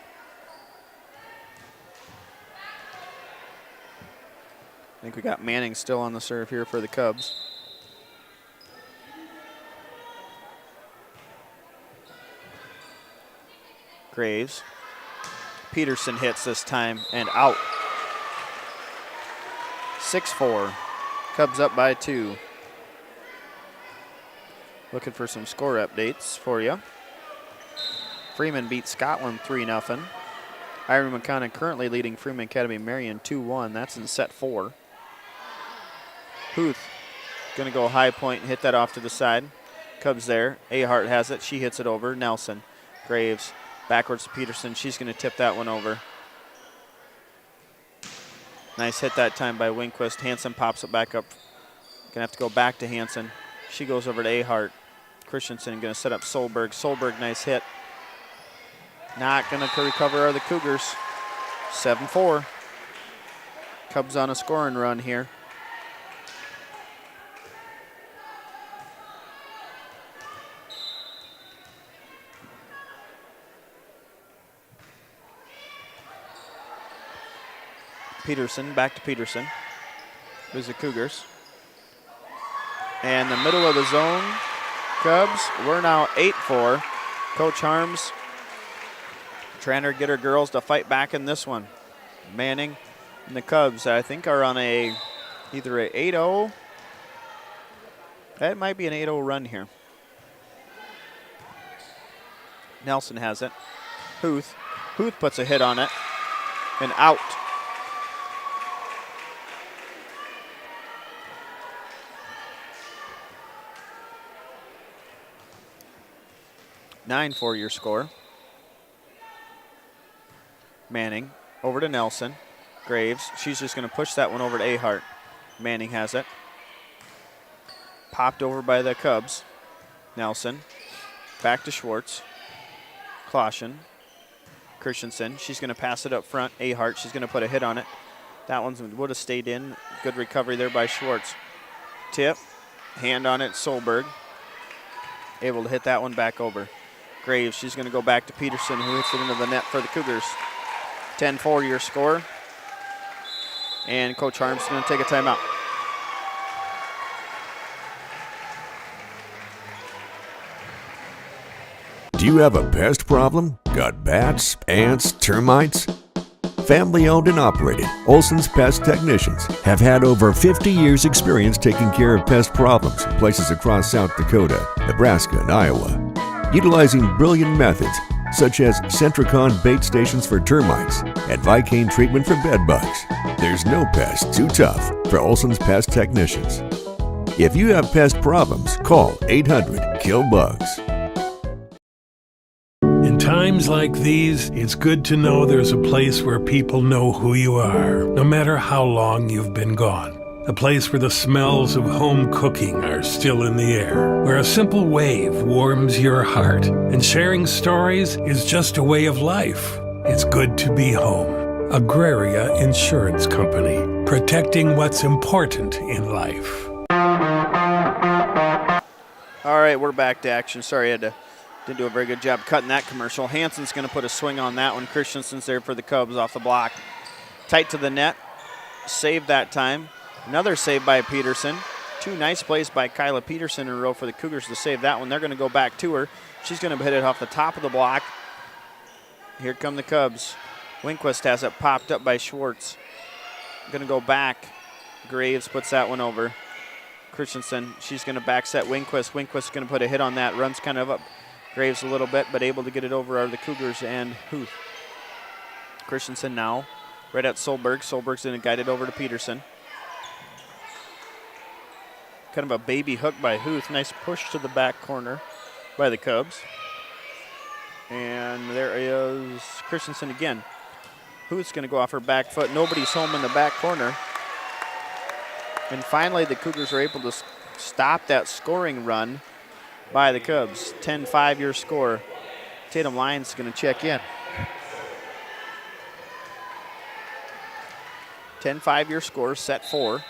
T: I think we got Manning still on the serve here for the Cubs. Graves. Peterson hits this time and out. 6-4. Cubs up by 2. Looking for some score updates for you. Freeman beat Scotland 3-0. Iron McConnell currently leading Freeman Academy Marion 2-1. That's in set 4. Huth going to go high point and hit that off to the side. Cubs there. Ahart has it. She hits it over. Nelson. Graves backwards to Peterson. She's going to tip that one over. Nice hit that time by Winquist. Hansen pops it back up. Going to have to go back to Hansen. She goes over to Ahart. Christensen going to set up Solberg. Solberg, nice hit. Not going to recover are the Cougars. 7-4. Cubs on a scoring run here. Peterson, back to Peterson. There's the Cougars. And the middle of the zone, Cubs, we're now 8-4. Coach Harms trying to get her girls to fight back in this one. Manning and the Cubs, I think, are on either a 8-0. That might be an 8-0 run here. Nelson has it. Huth puts a hit on it and out. 8-9 your score. Manning over to Nelson. Graves, she's just going to push that one over to Ahart. Manning has it. Popped over by the Cubs. Nelson. Back to Schwartz. Caution. Christensen. She's going to pass it up front. Ahart, she's going to put a hit on it. That one would have stayed in. Good recovery there by Schwartz. Tip. Hand on it, Solberg. Able to hit that one back over. Graves, she's going to go back to Peterson, who hits it into the net for the Cougars. 10-4 your score. And Coach Harms is going to take a timeout.
K: Do you have a pest problem? Got bats, ants, termites? Family owned and operated, Olson's Pest Technicians have had over 50 years experience taking care of pest problems in places across South Dakota, Nebraska, and Iowa. Utilizing brilliant methods such as Centricon bait stations for termites and Vicane treatment for bed bugs, there's no pest too tough for Olson's Pest Technicians. If you have pest problems, call 800-KILL-BUGS.
L: In times like these, it's good to know there's a place where people know who you are, no matter how long you've been gone. A place where the smells of home cooking are still in the air, where a simple wave warms your heart, and sharing stories is just a way of life. It's good to be home. Agraria Insurance Company, protecting what's important in life.
T: All right, we're back to action. Sorry, I didn't do a very good job cutting that commercial. Hansen's going to put a swing on that one. Christensen's there for the Cubs off the block. Tight to the net. Save that time. Another save by Peterson. Two nice plays by Kyla Peterson in a row for the Cougars to save that one. They're going to go back to her. She's going to hit it off the top of the block. Here come the Cubs. Winquist has it popped up by Schwartz. Going to go back. Graves puts that one over. Christensen, she's going to back set Winquist. Winquist's going to put a hit on that. Runs kind of up Graves a little bit, but able to get it over are the Cougars and Huth. Christensen now right at Solberg. Solberg's going to guide it over to Peterson. Kind of a baby hook by Huth. Nice push to the back corner by the Cubs. And there is Christensen again. Huth's going to go off her back foot. Nobody's home in the back corner. And finally, the Cougars are able to stop that scoring run by the Cubs. 10-5 your score. Tatum Lyons going to check in. 10-5 your score, set 4.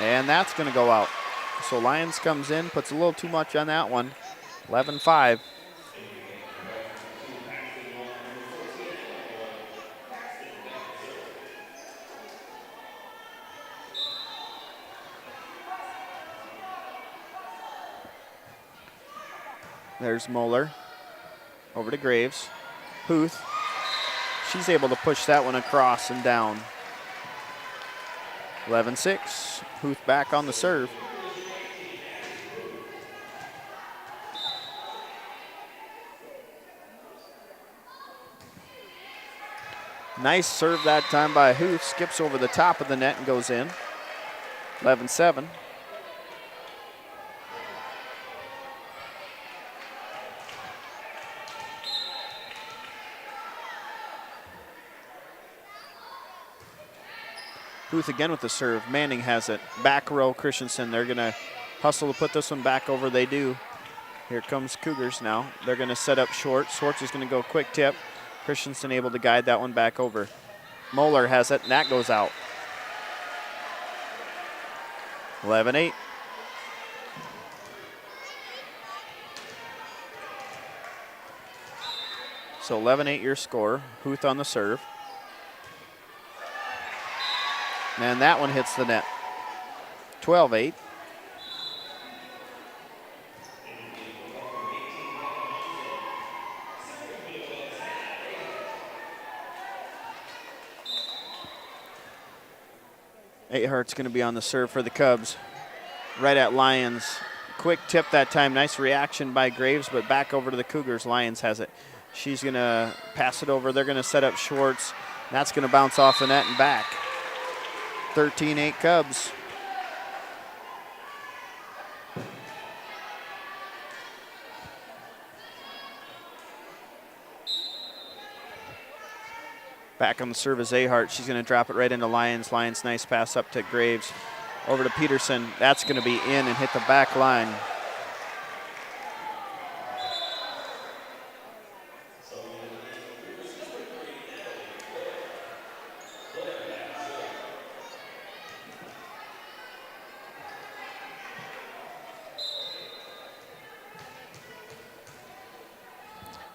T: And that's going to go out. So Lyons comes in, puts a little too much on that one. 11-5. There's Moeller. Over to Graves. Huth. She's able to push that one across and down. 11-6. Huth back on the serve. Nice serve that time by Huth. Skips over the top of the net and goes in. 11-7. Huth again with the serve. Manning has it. Back row, Christensen. They're going to hustle to put this one back over. They do. Here comes Cougars now. They're going to set up Schwartz. Schwartz is going to go quick tip. Christensen able to guide that one back over. Moeller has it, and that goes out. 11-8. So 11-8 your score. Huth on the serve. And that one hits the net. 12-8. Ahart's going to be on the serve for the Cubs. Right at Lyons. Quick tip that time. Nice reaction by Graves, but back over to the Cougars. Lyons has it. She's going to pass it over. They're going to set up Schwartz. That's going to bounce off the net and back. 13-8 Cubs. Back on the serve is Ahart. She's going to drop it right into Lyons. Lyons, nice pass up to Graves. Over to Peterson. That's going to be in and hit the back line.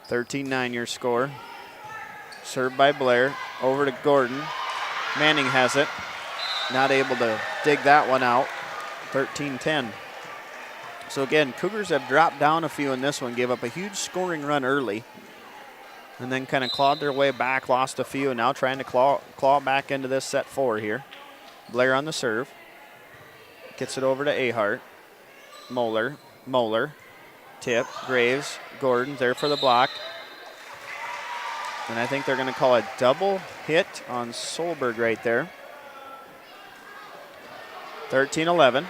T: (13-9) your score. Served by Blair. Over to Gordon. Manning has it. Not able to dig that one out. 13-10. So again, Cougars have dropped down a few in this one, gave up a huge scoring run early, and then kind of clawed their way back, lost a few, and now trying to claw back into this set 4 here. Blair on the serve. Gets it over to Ahart. Moeller. Tip. Graves. Gordon there for the block. And I think they're going to call a double hit on Solberg right there. 13-11.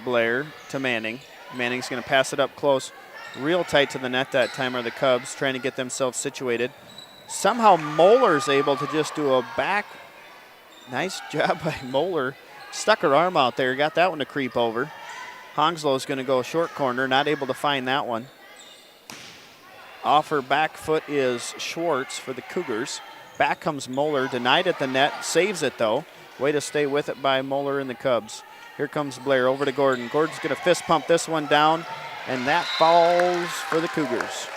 T: Blair to Manning. Manning's going to pass it up close. Real tight to the net that time are the Cubs, trying to get themselves situated. Somehow Moeller's able to just do a back. Nice job by Moeller. Stuck her arm out there, got that one to creep over. Hongslow's going to go short corner, not able to find that one. Off her back foot is Schwartz for the Cougars. Back comes Moeller, denied at the net, saves it though. Way to stay with it by Moeller and the Cubs. Here comes Blair over to Gordon. Gordon's going to fist pump this one down, and that falls for the Cougars.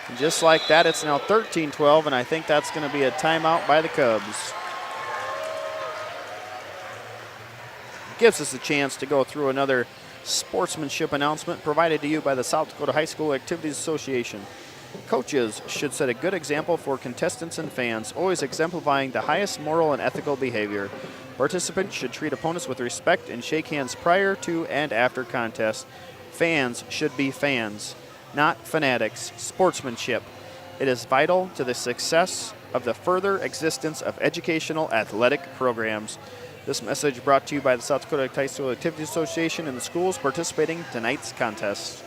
T: And just like that, it's now 13-12, and I think that's going to be a timeout by the Cubs. Gives us a chance to go through another sportsmanship announcement provided to you by the South Dakota High School Activities Association. Coaches should set a good example for contestants and fans, always exemplifying the highest moral and ethical behavior. Participants should treat opponents with respect and shake hands prior to and after contest. Fans should be fans, not fanatics. Sportsmanship. It is vital to the success of the further existence of educational athletic programs. This message brought to you by the South Dakota High School Activities Association and the schools participating in tonight's contest.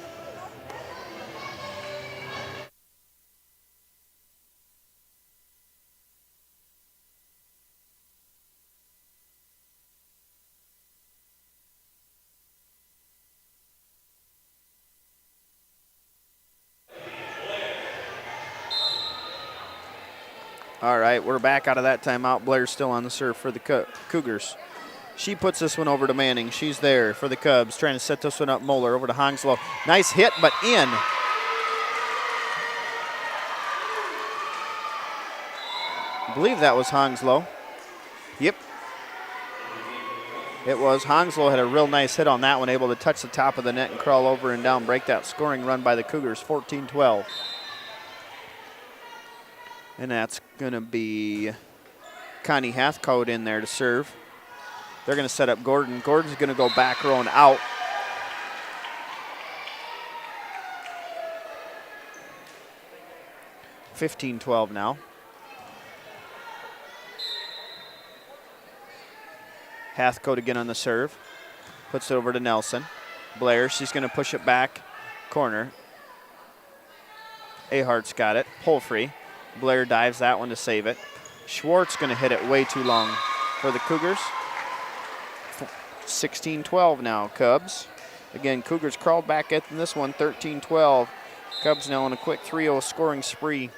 T: All right, we're back out of that timeout. Blair's still on the serve for the Cougars. She puts this one over to Manning. She's there for the Cubs, trying to set this one up. Moeller over to Hongslow. Nice hit, but in. I believe that was Hongslow. Yep. It was. Hongslow had a real nice hit on that one, able to touch the top of the net and crawl over and down, break that scoring run by the Cougars, 14-12. And that's going to be Connie Hathcote in there to serve. They're going to set up Gordon. Gordon's going to go back row and out. (15-12) now. Hathcote again on the serve. Puts it over to Nelson. Blair, she's going to push it back. Corner. Ahart's got it. Pull free. Blair dives that one to save it. Schwartz going to hit it way too long for the Cougars. 16-12 now, Cubs. Again, Cougars crawled back in this one, 13-12. Cubs now on a quick 3-0 scoring spree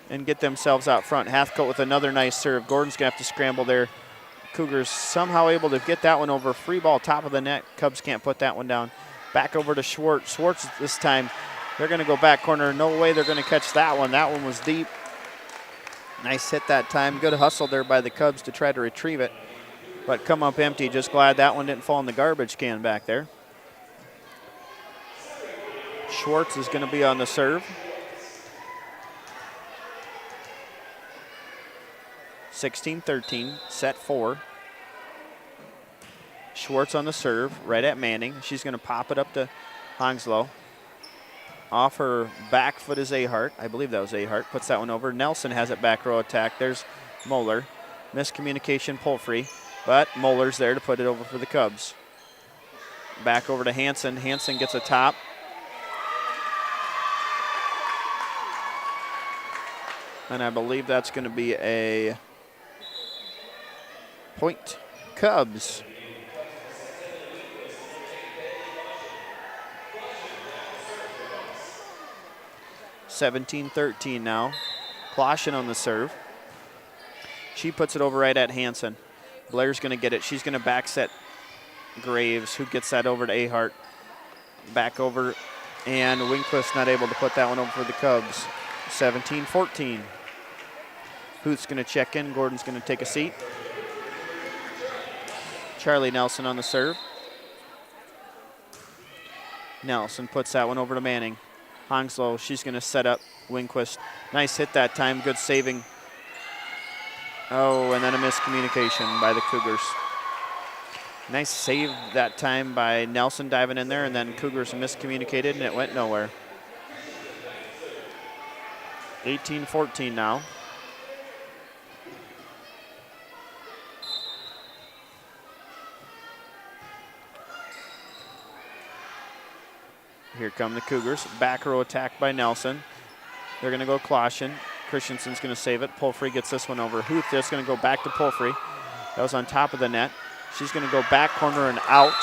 T: and get themselves out front. Hathcote with another nice serve. Gordon's going to have to scramble there. Cougars somehow able to get that one over. Free ball, top of the net. Cubs can't put that one down. Back over to Schwartz. Schwartz this time, they're going to go back corner. No way they're going to catch that one. That one was deep. Nice hit that time. Good hustle there by the Cubs to try to retrieve it. But come up empty. Just glad that one didn't fall in the garbage can back there. Schwartz is going to be on the serve. 16-13, set 4. Schwartz on the serve, right at Manning. She's going to pop it up to Hongslow. Off her back foot is Ahart. I believe that was Ahart. Puts that one over. Nelson has it back row attack. There's Moeller. Miscommunication, pull free. But Moeller's there to put it over for the Cubs. Back over to Hansen. Hansen gets a top. And I believe that's going to be a point Cubs. (17-13) now. Caution on the serve. She puts it over right at Hansen. Blair's going to get it. She's going to back set Graves, who gets that over to Ahart. Back over, and Winquist not able to put that one over for the Cubs. 17-14. Huth's going to check in. Gordon's going to take a seat. Charlie Nelson on the serve. Nelson puts that one over to Manning. Hongslow, she's going to set up Winquist. Nice hit that time. Good saving. Oh, and then a miscommunication by the Cougars. Nice save that time by Nelson diving in there, and then Cougars miscommunicated, and it went nowhere. 18-14 now. Here come the Cougars. Back row attack by Nelson. They're going to go Caution. Christensen's going to save it. Pulfrey gets this one over. Huth just going to go back to Pulfrey. That was on top of the net. She's going to go back corner and out.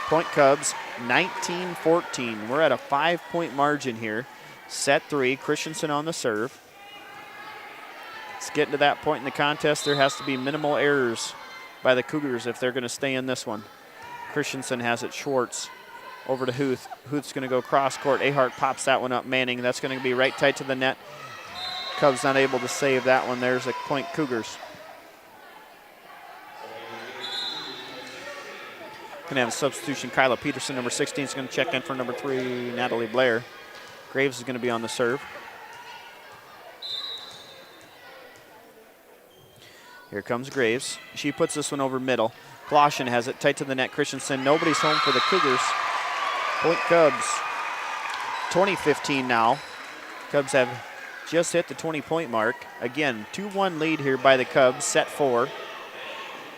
T: Point Cubs, 19-14. We're at a 5-point margin here. Set 3, Christensen on the serve. It's getting to that point in the contest. There has to be minimal errors by the Cougars if they're going to stay in this one. Christensen has it. Schwartz over to Huth. Huth's going to go cross court. Ahart pops that one up. Manning, that's going to be right tight to the net. Cubs not able to save that one. There's a point Cougars. Going to have a substitution. Kyla Peterson, number 16, is going to check in for number 3, Natalie Blair. Graves is going to be on the serve. Here comes Graves. She puts this one over middle. Caution has it tight to the net. Christensen, nobody's home for the Cougars. Point Cubs. 20-15 now. Cubs have just hit the 20-point mark. Again, 2-1 lead here by the Cubs. Set 4.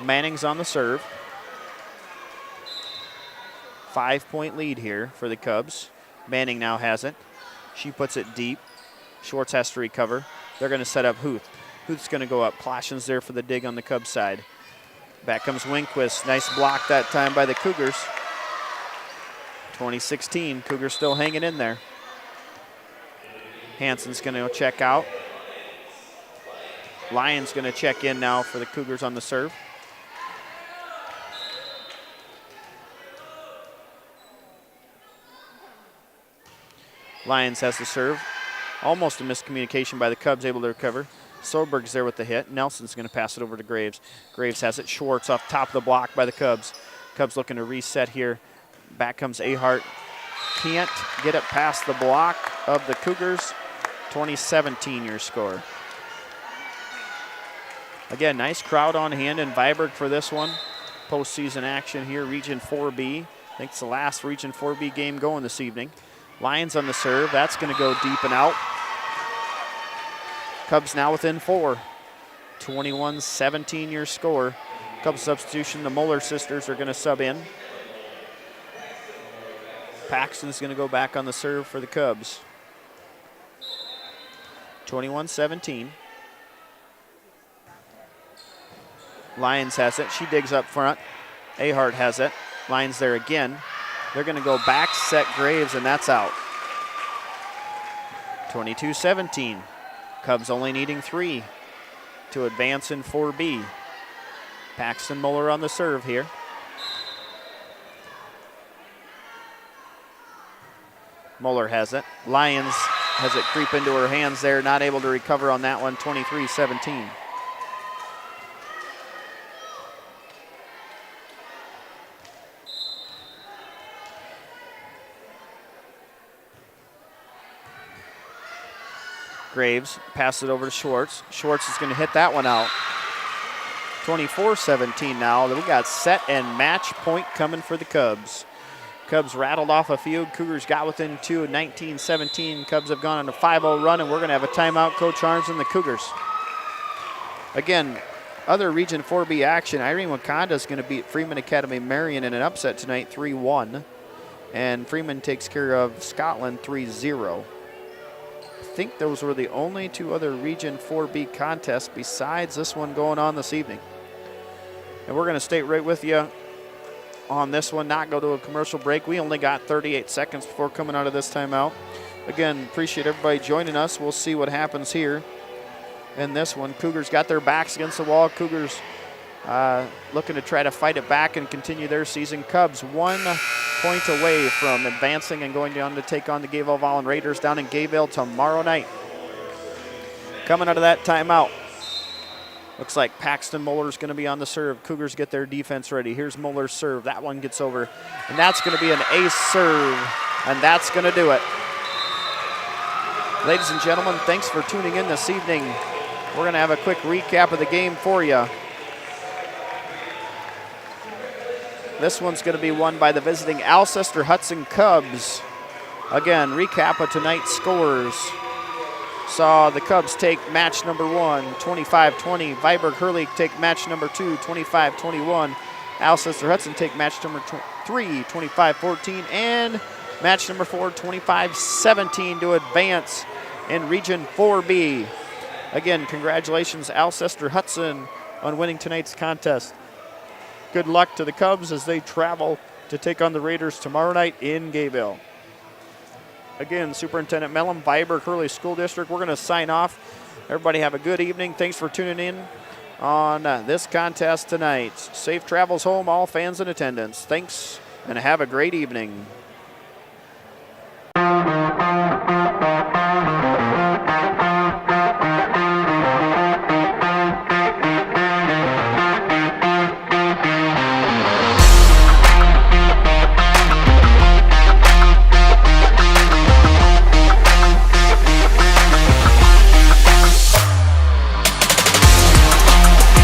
T: Manning's on the serve. 5-point lead here for the Cubs. Manning now has it. She puts it deep. Schwartz has to recover. They're going to set up Huth. Huth's going to go up. Caution's there for the dig on the Cubs side. Back comes Winquist. Nice block that time by the Cougars. 20-16. Cougars still hanging in there. Hansen's going to check out. Lyons going to check in now for the Cougars on the serve. Lyons has the serve. Almost a miscommunication by the Cubs, able to recover. Soberg's there with the hit. Nelson's going to pass it over to Graves. Graves has it. Schwartz off top of the block by the Cubs. Cubs looking to reset here. Back comes Ahart. Can't get it past the block of the Cougars. 20-17 your score. Again, nice crowd on hand in Viborg for this one. Postseason action here, Region 4B. I think it's the last Region 4B game going this evening. Lions on the serve. That's going to go deep and out. Cubs now within 4. 21-17 your score. Cubs substitution. The Muller sisters are going to sub in. Paxton's going to go back on the serve for the Cubs. 21-17. Lyons has it. She digs up front. Ahart has it. Lyons there again. They're going to go back, set Graves, and that's out. 22-17. Cubs only needing 3 to advance in 4B. Paxton Muller on the serve here. Muller has it. Lyons has it creep into her hands there, not able to recover on that one, 23-17. Graves passes it over to Schwartz. Schwartz is going to hit that one out. 24-17 now. We got set and match point coming for the Cubs. Cubs rattled off a few. Cougars got within 2 at 19-17. Cubs have gone on a 5-0 run, and we're going to have a timeout. Coach Arms and the Cougars. Again, other Region 4B action, Irene Wakanda is going to beat Freeman Academy Marion in an upset tonight, 3-1. And Freeman takes care of Scotland 3-0. I think those were the only two other Region 4B contests besides this one going on this evening. And we're going to stay right with you on this one, not go to a commercial break. We only got 38 seconds before coming out of this timeout. Again, appreciate everybody joining us. We'll see what happens here in this one. Cougars got their backs against the wall. Cougars looking to try to fight it back and continue their season. Cubs 1 point away from advancing and going down to take on the Gayville Volun Raiders down in Gayville tomorrow night. Coming out of that timeout, looks like Paxton Muller's going to be on the serve. Cougars get their defense ready. Here's Muller's serve. That one gets over, and that's going to be an ace serve, and that's going to do it. Ladies and gentlemen, thanks for tuning in this evening. We're going to have a quick recap of the game for you. This one's going to be won by the visiting Alcester-Hudson Cubs. Again, recap of tonight's scores. Saw the Cubs take match number 1, 25-20. Viborg-Hurley take match number 2, 25-21. Alcester-Hudson take match number 3, 25-14. And match number 4, 25-17 to advance in Region 4B. Again, congratulations, Alcester-Hudson, on winning tonight's contest. Good luck to the Cubs as they travel to take on the Raiders tomorrow night in Gayville. Again, Superintendent Mellon, Viborg-Hurley School District, we're going to sign off. Everybody have a good evening. Thanks for tuning in on this contest tonight. Safe travels home, all fans in attendance. Thanks, and have a great evening.